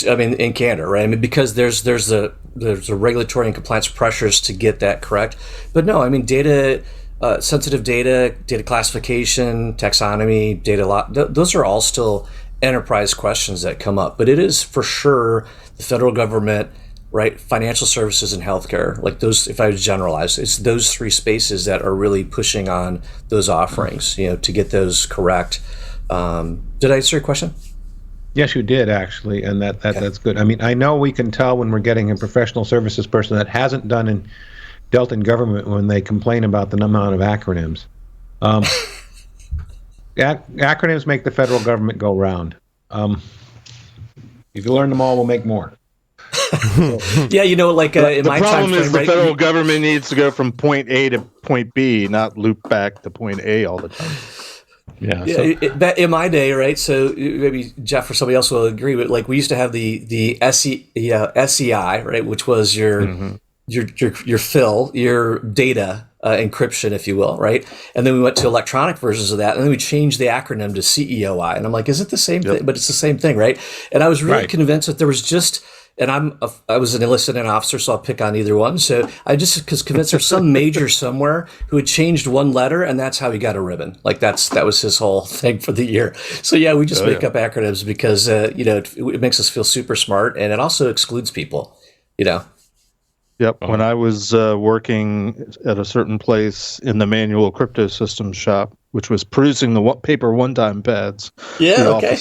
B: I mean, in candor, right? I mean, because there's a regulatory and compliance pressures to get that correct. But no, I mean, data, sensitive data classification, taxonomy, data law. Those are all still enterprise questions that come up. But it is for sure the federal government, right? Financial services and healthcare, like those. If I would generalize, it's those 3 spaces that are really pushing on those offerings, to get those correct. Did I answer your question?
F: Yes, you did, actually, and that's good. I mean, I know we can tell when we're getting a professional services person that hasn't dealt in government when they complain about the amount of acronyms. Acronyms make the federal government go round. If you learn them all, we'll make more.
B: Yeah, in my time
C: the problem is the
B: right?
C: federal government needs to go from point A to point B, not loop back to point A all the time.
B: Yeah, in my day, right? So maybe Jeff or somebody else will agree, but like we used to have the SEI, right, which was your fill, your data encryption, if you will, right? And then we went to electronic versions of that, and then we changed the acronym to CEOI, and I'm like, is it the same thing? But it's the same thing, right? And I was really convinced that there was just. And I was an enlisted officer, so I'll pick on either one. So I just was convinced there's some major somewhere who had changed one letter, and that's how he got a ribbon. Like that was his whole thing for the year. So yeah, we just make up acronyms because it makes us feel super smart, and it also excludes people.
C: Yep. When I was working at a certain place in the manual crypto systems shop, which was producing the paper one-time pads.
B: Yeah. Okay.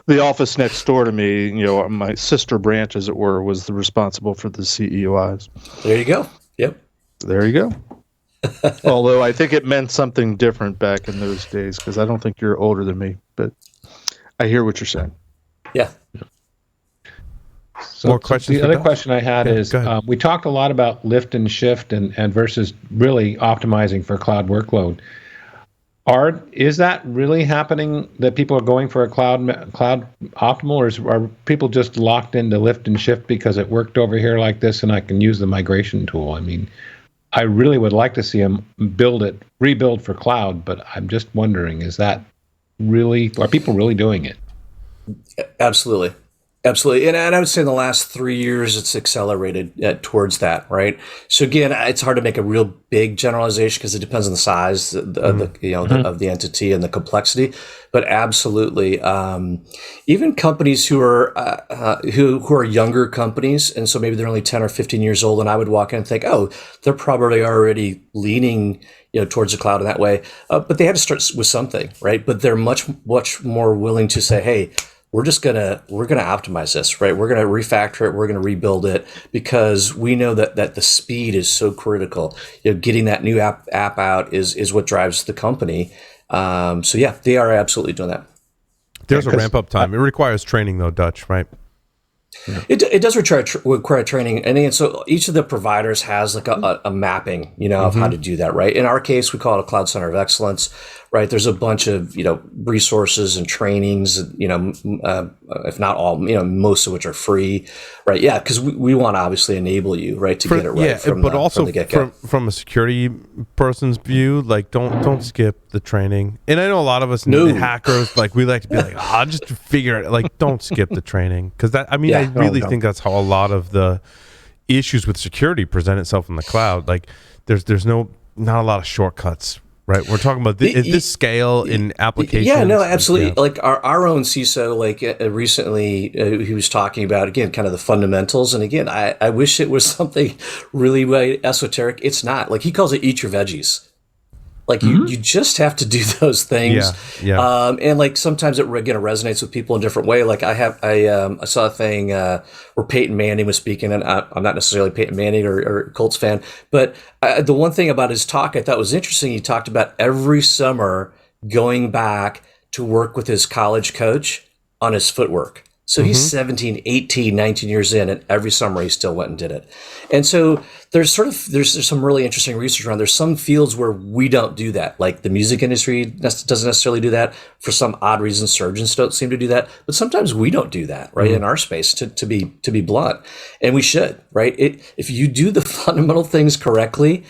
C: The office next door to me, my sister branch, as it were, was responsible for the CEOIs.
B: There you go. Yep.
C: There you go. Although I think it meant something different back in those days, because I don't think you're older than me, but I hear what you're saying.
B: Yeah.
F: So,
A: more questions?
F: The other question I had is, we talked a lot about lift and shift and versus really optimizing for cloud workload. Is that really happening, that people are going for a cloud optimal, or are people just locked into lift and shift because it worked over here like this and I can use the migration tool? I mean, I really would like to see them rebuild for cloud, but I'm just wondering, are people really doing it?
B: Absolutely. Absolutely. And I would say in the last 3 years, it's accelerated towards that, right? So again, it's hard to make a real big generalization because it depends on the size of the entity and the complexity. But absolutely, even companies who are who are younger companies, and so maybe they're only 10 or 15 years old, and I would walk in and think, oh, they're probably already leaning towards the cloud in that way. But they had to start with something, right? But they're much more willing to say, hey, we're gonna optimize this, right? We're gonna refactor it, we're gonna rebuild it, because we know that the speed is so critical. Getting that new app out is what drives the company. So yeah, they are absolutely doing that.
A: There's a ramp up time. It requires training though, Dutch, right?
B: Yeah. It does require training, and so each of the providers has like a mapping, of how to do that, right? In our case, we call it a Cloud Center of Excellence, right? There's a bunch of resources and trainings, if not all, most of which are free, right? Yeah, because we want to obviously enable you, right, to get it right.
A: But also from a security person's view, like don't skip the training. And I know a lot of us hackers, like we like to be like, I'll just figure it. Like, don't skip the training, because I really think that's how a lot of the issues with security present itself in the cloud. Like, there's not a lot of shortcuts. Right, we're talking about this scale in applications.
B: Yeah, no, absolutely. Yeah. Like our own CISO, recently, he was talking about, again, kind of the fundamentals. And again, I wish it was something really esoteric. It's not. Like, he calls it eat your veggies. Like, you just have to do those things. Yeah. And like sometimes it resonates with people in a different way. Like I saw a thing where Peyton Manning was speaking, and I'm not necessarily a Peyton Manning or Colts fan, but the one thing about his talk I thought was interesting, he talked about every summer going back to work with his college coach on his footwork. So he's 17, 18, 19 years in, and every summer he still went and did it. And so there's some really interesting research around. There's some fields where we don't do that. Like the music industry doesn't necessarily do that. For some odd reason, surgeons don't seem to do that. But sometimes we don't do that, right, in our space, to be blunt. And we should, right? If you do the fundamental things correctly,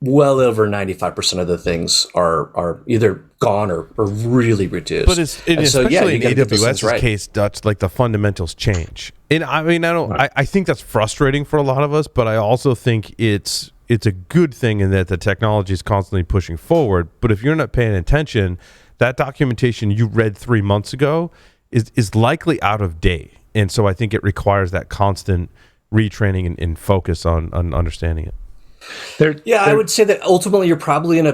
B: well over 95% of the things are either gone or really reduced.
A: But especially in AWS's case, Dutch, like the fundamentals change. And I mean, I think that's frustrating for a lot of us, but I also think it's a good thing in that the technology is constantly pushing forward. But if you're not paying attention, that documentation you read 3 months ago is likely out of date. And so I think it requires that constant retraining and focus on understanding it.
B: I would say that ultimately you're probably in a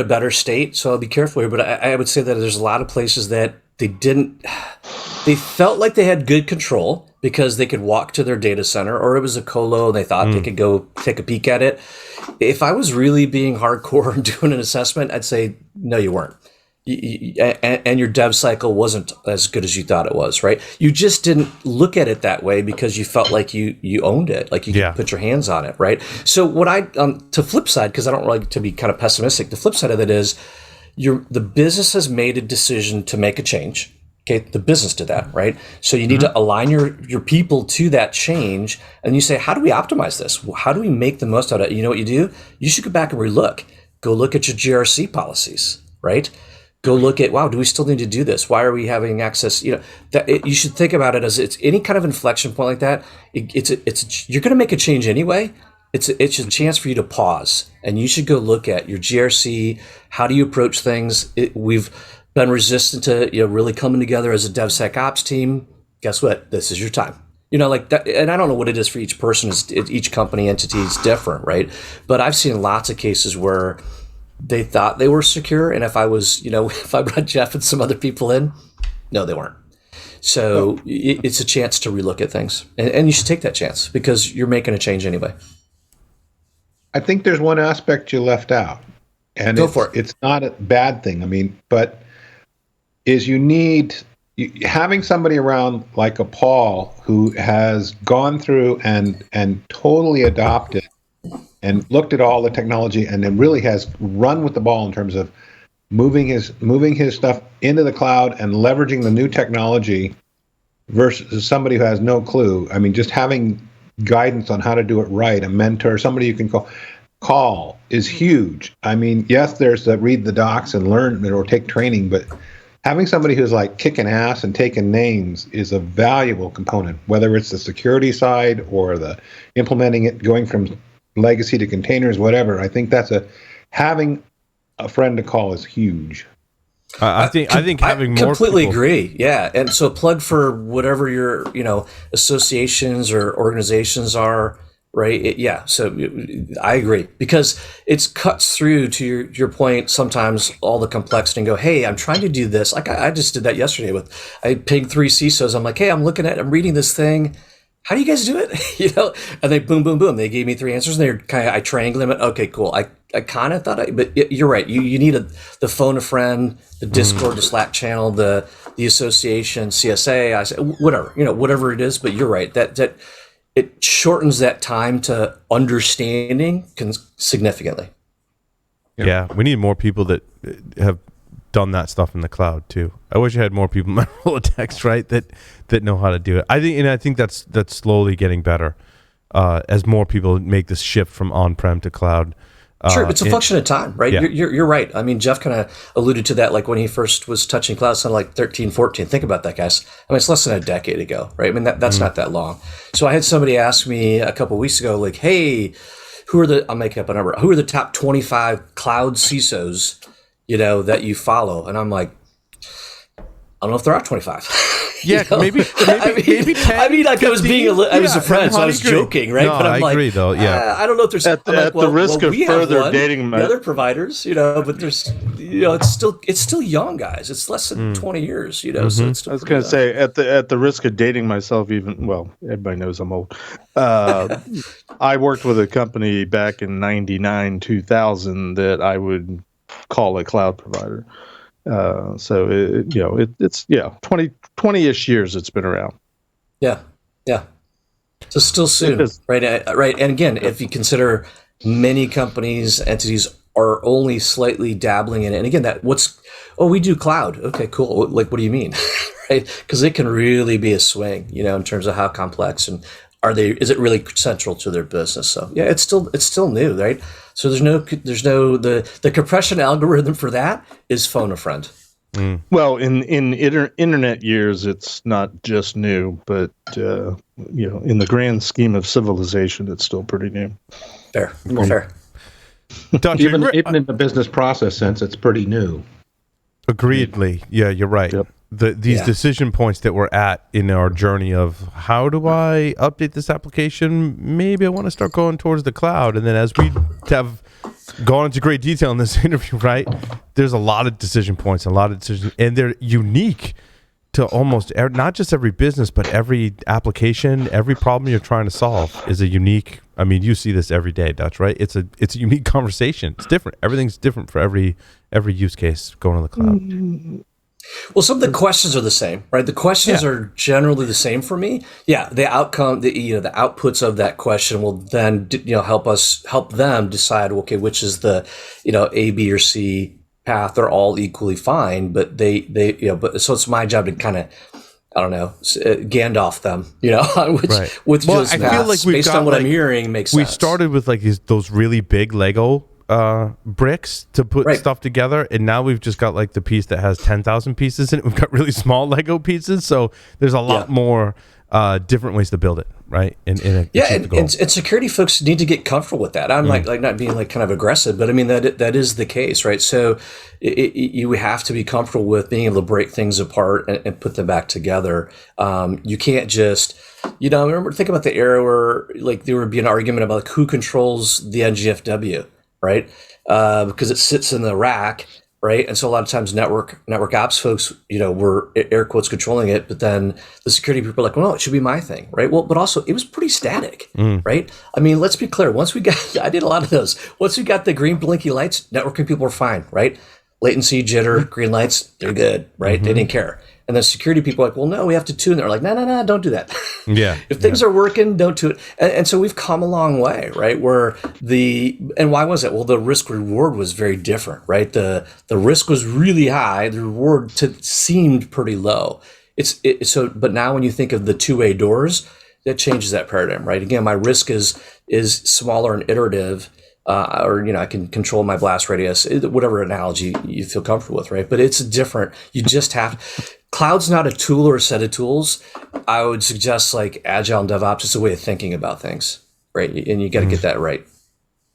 B: better state. So I'll be careful here, but I would say that there's a lot of places that they felt like they had good control because they could walk to their data center, or it was a colo and they thought they could go take a peek at it. If I was really being hardcore and doing an assessment, I'd say, no, you weren't. And your dev cycle wasn't as good as you thought it was, right? You just didn't look at it that way because you felt like you owned it, like you could put your hands on it, right? So what to flip side, because I don't like to be kind of pessimistic, the flip side of that is the business has made a decision to make a change. Okay, the business did that, right? So you need to align your people to that change, and you say, how do we optimize this? How do we make the most out of it? You know what you do? You should go back and relook. Go look at your GRC policies, right? Go look at, wow, do we still need to do this? Why are we having access? You should think about it as it's any kind of inflection point like that. You're going to make a change anyway. It's a chance for you to pause, and you should go look at your GRC. How do you approach things? We've been resistant to really coming together as a DevSecOps team. Guess what? This is your time. Like that, and I don't know what it is for each person. Each company entity is different, right? But I've seen lots of cases where they thought they were secure, and if I brought Jeff and some other people in, no, they weren't. So it's a chance to relook at things, and you should take that chance because you're making a change anyway.
F: I think there's one aspect you left out, and it's not a bad thing. I mean, but having somebody around like a Paul who has gone through and totally adopted and looked at all the technology, and then really has run with the ball in terms of moving his stuff into the cloud and leveraging the new technology versus somebody who has no clue. I mean, just having guidance on how to do it right, a mentor, somebody you can call is huge. I mean, yes, there's the read the docs and learn or take training, but having somebody who's like kicking ass and taking names is a valuable component, whether it's the security side or the implementing it, going from legacy to containers, whatever. I think having a friend to call is huge.
A: I think having more
B: completely
A: people.
B: agree. Yeah, and so plug for whatever your associations or organizations are, right? So I agree, because it cuts through to your point. Sometimes all the complexity and go, hey, I'm trying to do this. Like I just did that yesterday I pinged 3 CISOs. I'm like, hey, I'm reading this thing. How do you guys do it? And they boom, boom, boom. They gave me 3 answers, and they're I triangulate them. Okay, cool. I kind of thought, but you're right. You need the phone a friend, the Discord, the Slack channel, the association, CSA, whatever it is. But you're right. That it shortens that time to understanding significantly.
A: Yeah, we need more people that have done that stuff in the cloud too. I wish I had more people in my Rolodex, right? That know how to do it. I think that's slowly getting better as more people make this shift from on-prem to cloud.
B: Sure, it's a function of time, right?
A: Yeah.
B: You're right. I mean, Jeff kind of alluded to that, like when he first was touching cloud, sounded like 13, 14. Think about that, guys. I mean, it's less than a decade ago, right? I mean, that's not that long. So I had somebody ask me a couple of weeks ago, like, hey, I'll make up a number, who are the top 25 cloud CISOs, that you follow? And I'm like, I don't know if there are 25.
A: Yeah, maybe 10,
B: I mean, like
A: 50,
B: I was I was a friend, so I was joking, right?
A: No,
B: but I'm
A: I agree, though. Yeah,
B: I don't know if there's
C: at the risk of further dating
B: the other providers, but there's, it's still young, guys. It's less than 20 years, So it's still
C: I was going to say, at the risk of dating myself, everybody knows I'm old. I worked with a company back in 99, 2000 that I would call a cloud provider. So it's 20-ish years it's been around.
B: Yeah. So still soon, right? Right. And again, if you consider many companies, entities are only slightly dabbling in it. And again, we do cloud. Okay, cool. Like, what do you mean? Right? Because it can really be a swing, in terms of how complex and is it really central to their business? So yeah, it's still new, right? So there's no the compression algorithm for that is phone a friend.
C: Well, in internet years, it's not just new, but in the grand scheme of civilization, it's still pretty new.
B: Fair.
F: Even in the business process sense, it's pretty new.
A: Agreedly. Yeah, you're right. Yep. These decision points that we're at in our journey of how do I update this application? Maybe I want to start going towards the cloud. And then as we have gone into great detail in this interview, right, there's a lot of decision points, and they're unique to almost not just every business, but every application, every problem you're trying to solve is a unique. I mean, you see this every day, Dutch, right? It's a unique conversation. It's different. Everything's different for every use case going to the cloud.
B: Well, some of the questions are the same, right? The questions are generally the same for me. Yeah, the outcome, the outputs of that question will then help them decide, okay, which is the A, B, or C path. They're all equally fine, but so it's my job to kind of, I don't know, Gandalf them, which
A: I feel like
B: based on what I'm hearing makes sense.
A: We started with like those really big Lego bricks to put stuff together, and now we've just got like the piece that has 10,000 pieces in it. We've got really small Lego pieces, so there's a lot more different ways to build it, right? And
B: security folks need to get comfortable with that. I'm like not being like kind of aggressive, but I mean that is the case, right? So you have to be comfortable with being able to break things apart and put them back together. You can't just think about the era where like there would be an argument about like, who controls the NGFW. Right, because it sits in the rack, right, and so a lot of times network ops folks, were air quotes controlling it, but then the security people are like, well, no, it should be my thing, right? Well, but also it was pretty static, right? I mean, let's be clear. I did a lot of those. Once we got the green blinky lights, networking people were fine, right? Latency, jitter, green lights, they're good, right? They didn't care. And the security people are like, well, no, we have to tune. They're like, no, don't do that.
A: Yeah.
B: If things are working, don't do it. And so we've come a long way, right? And why was it? Well, the risk reward was very different, right? The risk was really high. The reward seemed pretty low. But now when you think of the two-way doors, that changes that paradigm, right? Again, my risk is smaller and iterative, or I can control my blast radius, whatever analogy you feel comfortable with, right? But it's different. You just have cloud's not a tool or a set of tools. I would suggest like Agile and DevOps is a way of thinking about things, right? And you got to get that right.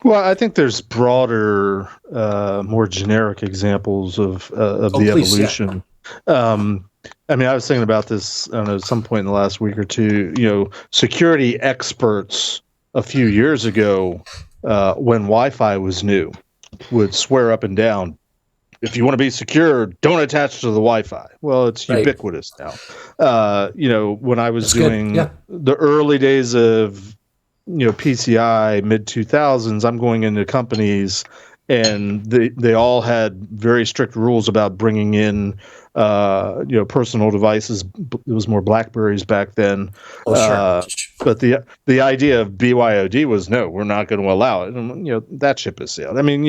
C: Well, I think there's broader, more generic examples of the evolution. Yeah. I mean, I was thinking about this, I don't know, at some point in the last week or two. Security experts a few years ago, when Wi-Fi was new, would swear up and down, if you want to be secure, don't attach to the Wi-Fi. Well, it's ubiquitous now. When I was doing the early days of PCI, mid 2000s, I'm going into companies and they all had very strict rules about bringing in personal devices. It was more BlackBerries back then. Sure. But the idea of BYOD was, no, we're not going to allow it. And, that ship has sailed. I mean,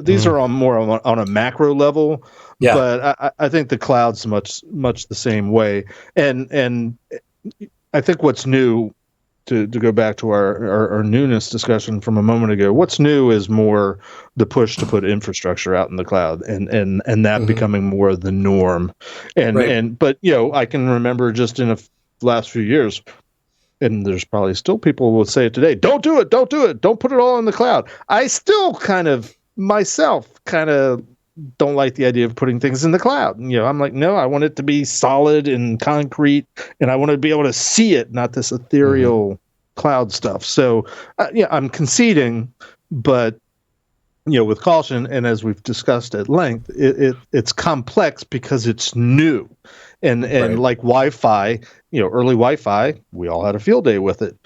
C: these are on a macro level. Yeah. But I think the cloud's much the same way. And I think what's new, to go back to our newness discussion from a moment ago, what's new is more the push to put infrastructure out in the cloud and that becoming more the norm. But I can remember just in the last few years, and there's probably still people who will say it today, don't do it, don't put it all in the cloud. I still myself don't like the idea of putting things in the cloud. I'm like, no, I want it to be solid and concrete, and I want to be able to see it, not this ethereal cloud stuff. So, I'm conceding, but with caution. And as we've discussed at length, it's complex because it's new, and like Wi-Fi. Early Wi-Fi, we all had a field day with it.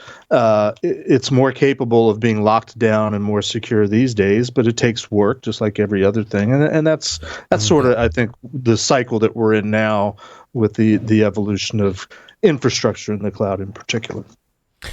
C: It's more capable of being locked down and more secure these days, but it takes work, just like every other thing. And that's sort of, I think, the cycle that we're in now with the evolution of infrastructure in the cloud in particular.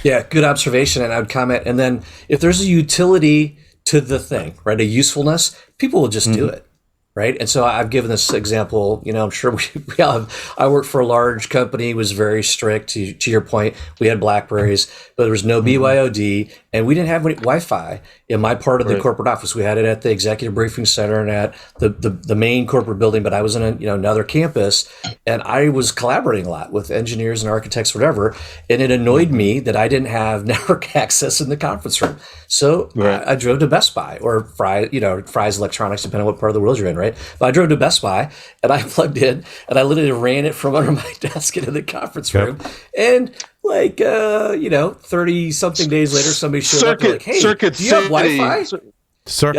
B: Yeah, good observation. And I would comment. And then if there's a utility to the thing, right, a usefulness, people will just do it. Right. And so I've given this example, I'm sure we all have. I worked for a large company, was very strict. To your point, we had BlackBerries, but there was no BYOD, and we didn't have any Wi-Fi in my part of the corporate office. We had it at the executive briefing center and at the main corporate building, but I was in another campus, and I was collaborating a lot with engineers and architects, whatever. And it annoyed me that I didn't have network access in the conference room. So I drove to Best Buy or Fry's Electronics, depending on what part of the world you're in, right? But I drove to Best Buy and I plugged in and I literally ran it from under my desk into the conference room. And 30 something days later, somebody showed up like, hey, do you have Wi-Fi?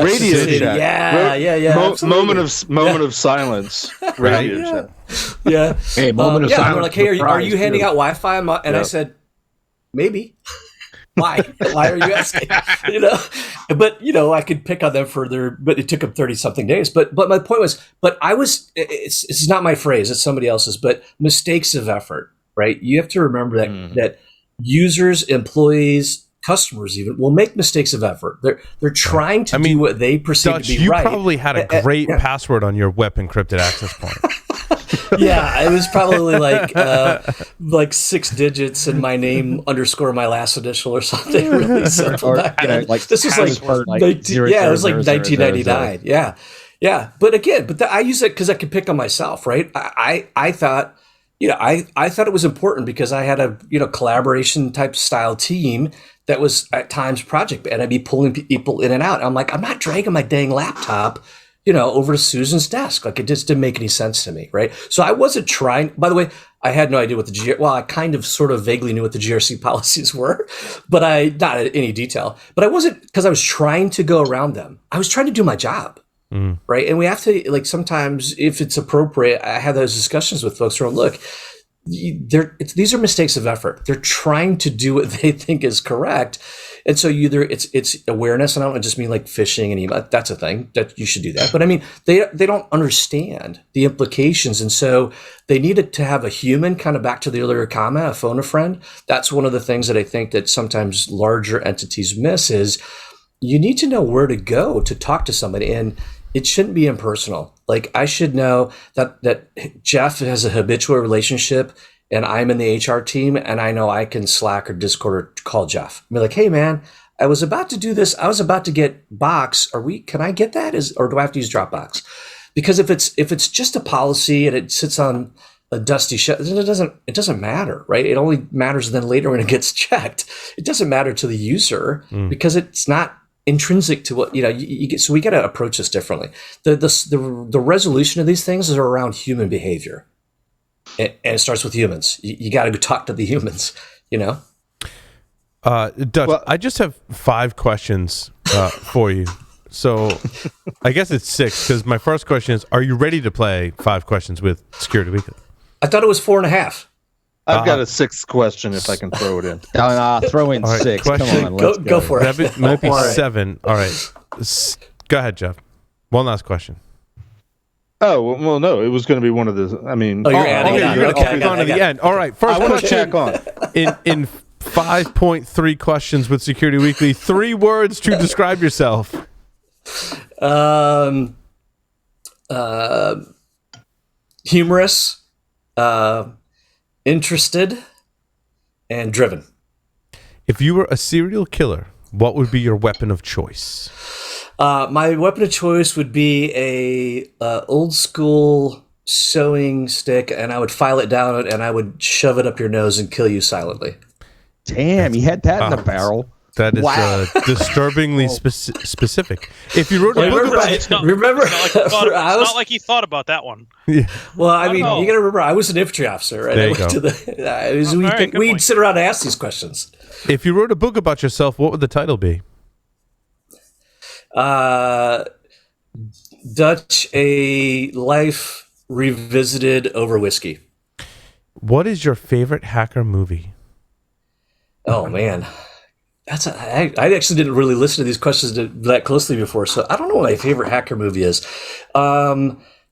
C: Radio chat.
B: Yeah.
C: Moment of silence. Radio chat.
B: Yeah.
F: Hey, moment of silence.
B: And we're like, hey, are you handing out Wi-Fi? And I said, maybe. Why? Why are you asking? But I could pick on them further, but it took them 30 something days. But my point was, it's not my phrase, it's somebody else's, but mistakes of effort, right? You have to remember that users, employees, customers even will make mistakes of effort. They're trying to do what they perceive to be right.
A: You probably had a great password on your web encrypted access point.
B: Yeah, it was probably like 6 digits and my name underscore my last initial or something really simple. This was it was like 1999. Yeah. But I use it because I could pick on myself, right? I thought, I thought it was important because I had a collaboration type style team that was at times project, and I'd be pulling people in and out. I'm like, I'm not dragging my dang laptop over to Susan's desk. Like, it just didn't make any sense to me, right? So I wasn't trying. By the way, I had no idea what I kind of sort of vaguely knew what the GRC policies were, but not in any detail. But I wasn't, because I was trying to go around them. I was trying to do my job, right? And we have to, sometimes if it's appropriate, I have those discussions with folks who are, look, these are mistakes of effort. They're trying to do what they think is correct. And so either it's awareness, and I don't just mean like phishing and email. That's a thing that you should do that. But I mean, they don't understand the implications, and so they needed to have a human, kind of back to the earlier comment, a phone a friend. That's one of the things that I think that sometimes larger entities miss is you need to know where to go to talk to somebody, and it shouldn't be impersonal. Like I should know that Jeff has a habitual relationship and I'm in the HR team and I know I can Slack or Discord or call Jeff. Be like, hey man, I was about to do this. I was about to get Box. Can I get that? Or do I have to use Dropbox? Because if it's just a policy and it sits on a dusty shelf, it doesn't matter, right? It only matters then later when it gets checked. It doesn't matter to the user because it's not intrinsic to what you get. So we got to approach this differently. The resolution of these things is around human behavior, and it starts with humans. You got to go talk to the humans.
A: Dutch, I just have 5 questions for you. So I guess it's 6 because my first question is: are you ready to play 5 questions with Security Weekly?
B: I thought it was 4.5.
C: I've got a 6th question if I can throw it in.
D: Throw in
A: All right,
D: 6.
A: question-
D: Come on, let's
B: Go for it.
A: That might be 7. All right. Go ahead, Jeff. One last question.
C: Oh, well, no, it was going to be one of the, I mean.
B: Oh, you're adding it on.
A: You're going to
B: Okay,
A: kick on to the end. All right. First
C: I want to
A: question.
C: check on.
A: In 5.3 questions with Security Weekly, 3 words to describe yourself.
B: Humorous, interested, and driven.
A: If you were a serial killer, what would be your weapon of choice?
B: My weapon of choice would be a old school sewing stick, and I would file it down and I would shove it up your nose and kill you silently.
D: Damn, he had that in the barrel.
A: That is
D: Wow.
A: disturbingly specific. If you wrote a book about
B: It's not
G: like he thought about that one.
A: Yeah.
B: Well, I mean,
G: know.
B: you got to remember, I was an infantry officer, right?
A: There
B: I
A: you
B: went
A: go.
B: to the.
G: All right, good
B: we'd
G: point.
B: sit around and ask these questions.
A: If you wrote a book about yourself, what would the title be?
B: Dutch, a life revisited over whiskey.
A: What is your favorite hacker movie?
B: Oh man, I actually didn't really listen to these questions that closely before, so I don't know what my favorite hacker movie is.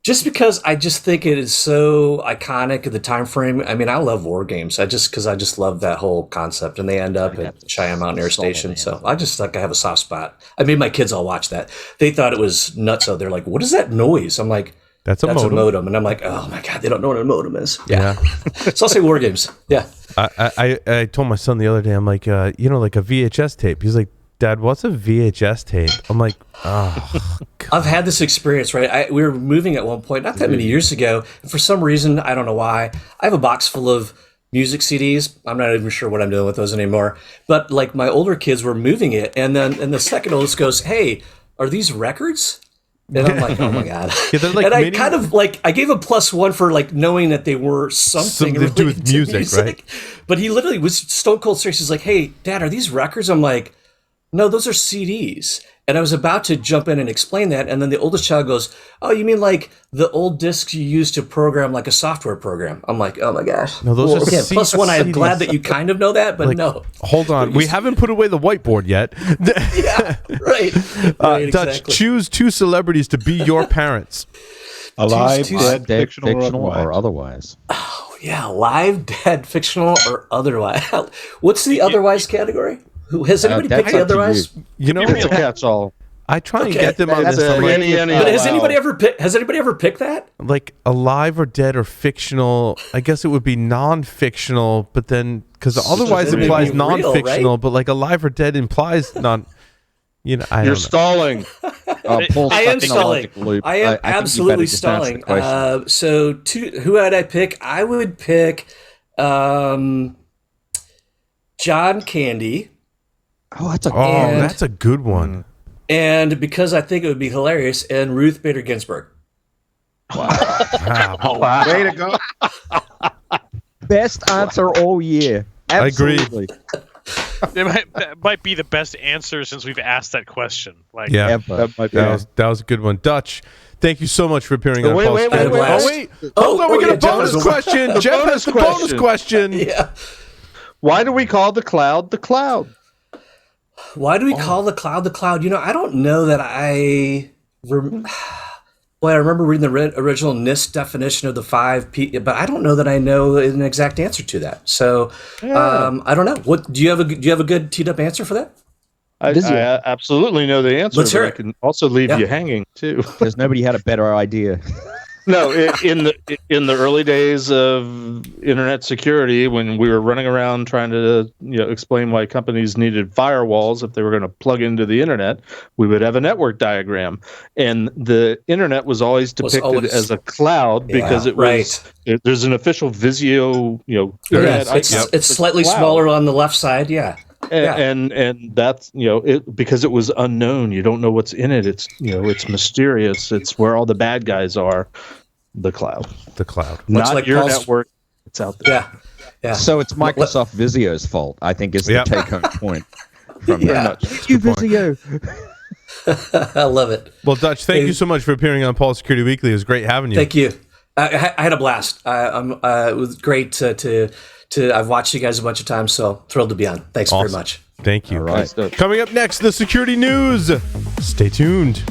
B: Just because I just think it is so iconic of the time frame. I mean, I love war games. I just love that whole concept, and they end up at Cheyenne Mountain Air Station. So I just I have a soft spot. I made my kids all watch that. They thought it was nuts. So they're like, "What is that noise?" I'm like,
A: That's a modem.
B: And I'm like, "Oh my god, they don't know what a modem is."
A: Yeah.
B: So I'll say war games. Yeah.
A: I told my son the other day, I'm like, like a VHS tape. He's like, Dad, what's a VHS tape? I'm like, oh, God.
B: I've had this experience, right? We were moving at one point, not that many years ago. And for some reason, I don't know why, I have a box full of music CDs. I'm not even sure what I'm doing with those anymore. But like my older kids were moving it. And the second oldest goes, hey, are these records? And I'm like, oh my God.
A: Yeah, they're like
B: and I
A: mini-
B: kind of I gave a +1 for like knowing that they were something
A: to do with
B: related to
A: music, right?
B: But he literally was stone cold serious. He's like, hey, Dad, are these records? I'm like, no, those are CDs. And I was about to jump in and explain that. And then the oldest child goes, oh, you mean like the old discs you used to program like a software program? I'm like, oh my gosh.
A: No, those are
B: again,
A: C-
B: +1, I'm
A: CDs.
B: glad that you kind of know that, but
A: Like,
B: no.
A: Hold on. We haven't put away the whiteboard yet.
B: Yeah, right. Right,
A: Dutch,
B: exactly.
A: choose 2 celebrities to be your parents.
F: Alive,
B: Two-
F: dead,
D: Dead,
F: fictional,
D: or otherwise.
B: Yeah, live, dead, fictional, or otherwise. What's the otherwise category? Has anybody
D: that's
B: picked the
D: up to
B: otherwise?
A: You know,
C: It's a catch-all.
A: I try and
B: Okay.
A: get them on
C: That's
A: this. I'm like,
B: But has anybody ever picked that?
A: like alive or dead or fictional. I guess it would be non-fictional, but then because otherwise
B: would be
A: implies
B: real,
A: non-fictional,
B: right?
A: but like alive or dead implies non. I
C: You're
A: don't know.
C: stalling.
D: Paul's
B: I am
D: stuck in a
B: stalling.
D: logical loop.
B: I am
D: think you better
B: absolutely
D: just answer
B: stalling.
D: the question.
B: So who would I pick? I would pick John Candy.
D: Oh, that's a
A: Oh,
B: And-
A: that's a good one.
B: And because I think it would be hilarious, and Ruth Bader Ginsburg.
A: Wow.
F: Way to go.
D: best answer all year.
A: I agree.
D: Absolutely.
G: That might be the best answer since we've asked that question. Like,
A: Yeah,
D: Ever.
C: That might be
A: that was a good one. Dutch, thank you so much for appearing on
C: Wait,
A: Pulse.
C: wait,
B: wait, wait.
A: Oh, wait. Hold on, we got
B: yeah,
A: a bonus
B: John-
A: question. Jeff has the bonus question.
B: Yeah.
C: Why do we call the cloud the cloud?
B: Why do we call the cloud the cloud? I don't know that Well, I remember reading the original NIST definition of the 5P, but I don't know that I know an exact answer to that. So I don't know. What do you have a good teed up answer for that?
C: I absolutely know the answer,
B: Let's hear
C: but I
B: it.
C: can also leave you hanging too.
D: Because nobody had a better idea.
C: No, in the early days of internet security, when we were running around trying to explain why companies needed firewalls if they were going to plug into the internet, we would have a network diagram, and the internet was always depicted as a cloud because it was. There's an official Visio, internet.
B: It's slightly smaller on the left side. Yeah.
C: And that's because it was unknown. You don't know what's in it. It's it's mysterious. It's where all the bad guys are. The cloud. Not like your network. It's out there.
B: Yeah.
D: So it's Microsoft Visio's fault, I think, is the take-home point from that.
B: Thank
D: you, Visio.
B: I love it.
A: Well, Dutch, thank you so much for appearing on Paul Security Weekly. It was great having you.
B: Thank you. I had a blast. It was great to I've watched you guys a bunch of times, so thrilled to be on. Thanks very much.
A: Thank you.
D: All right.
A: Coming up next, the security news. Stay tuned.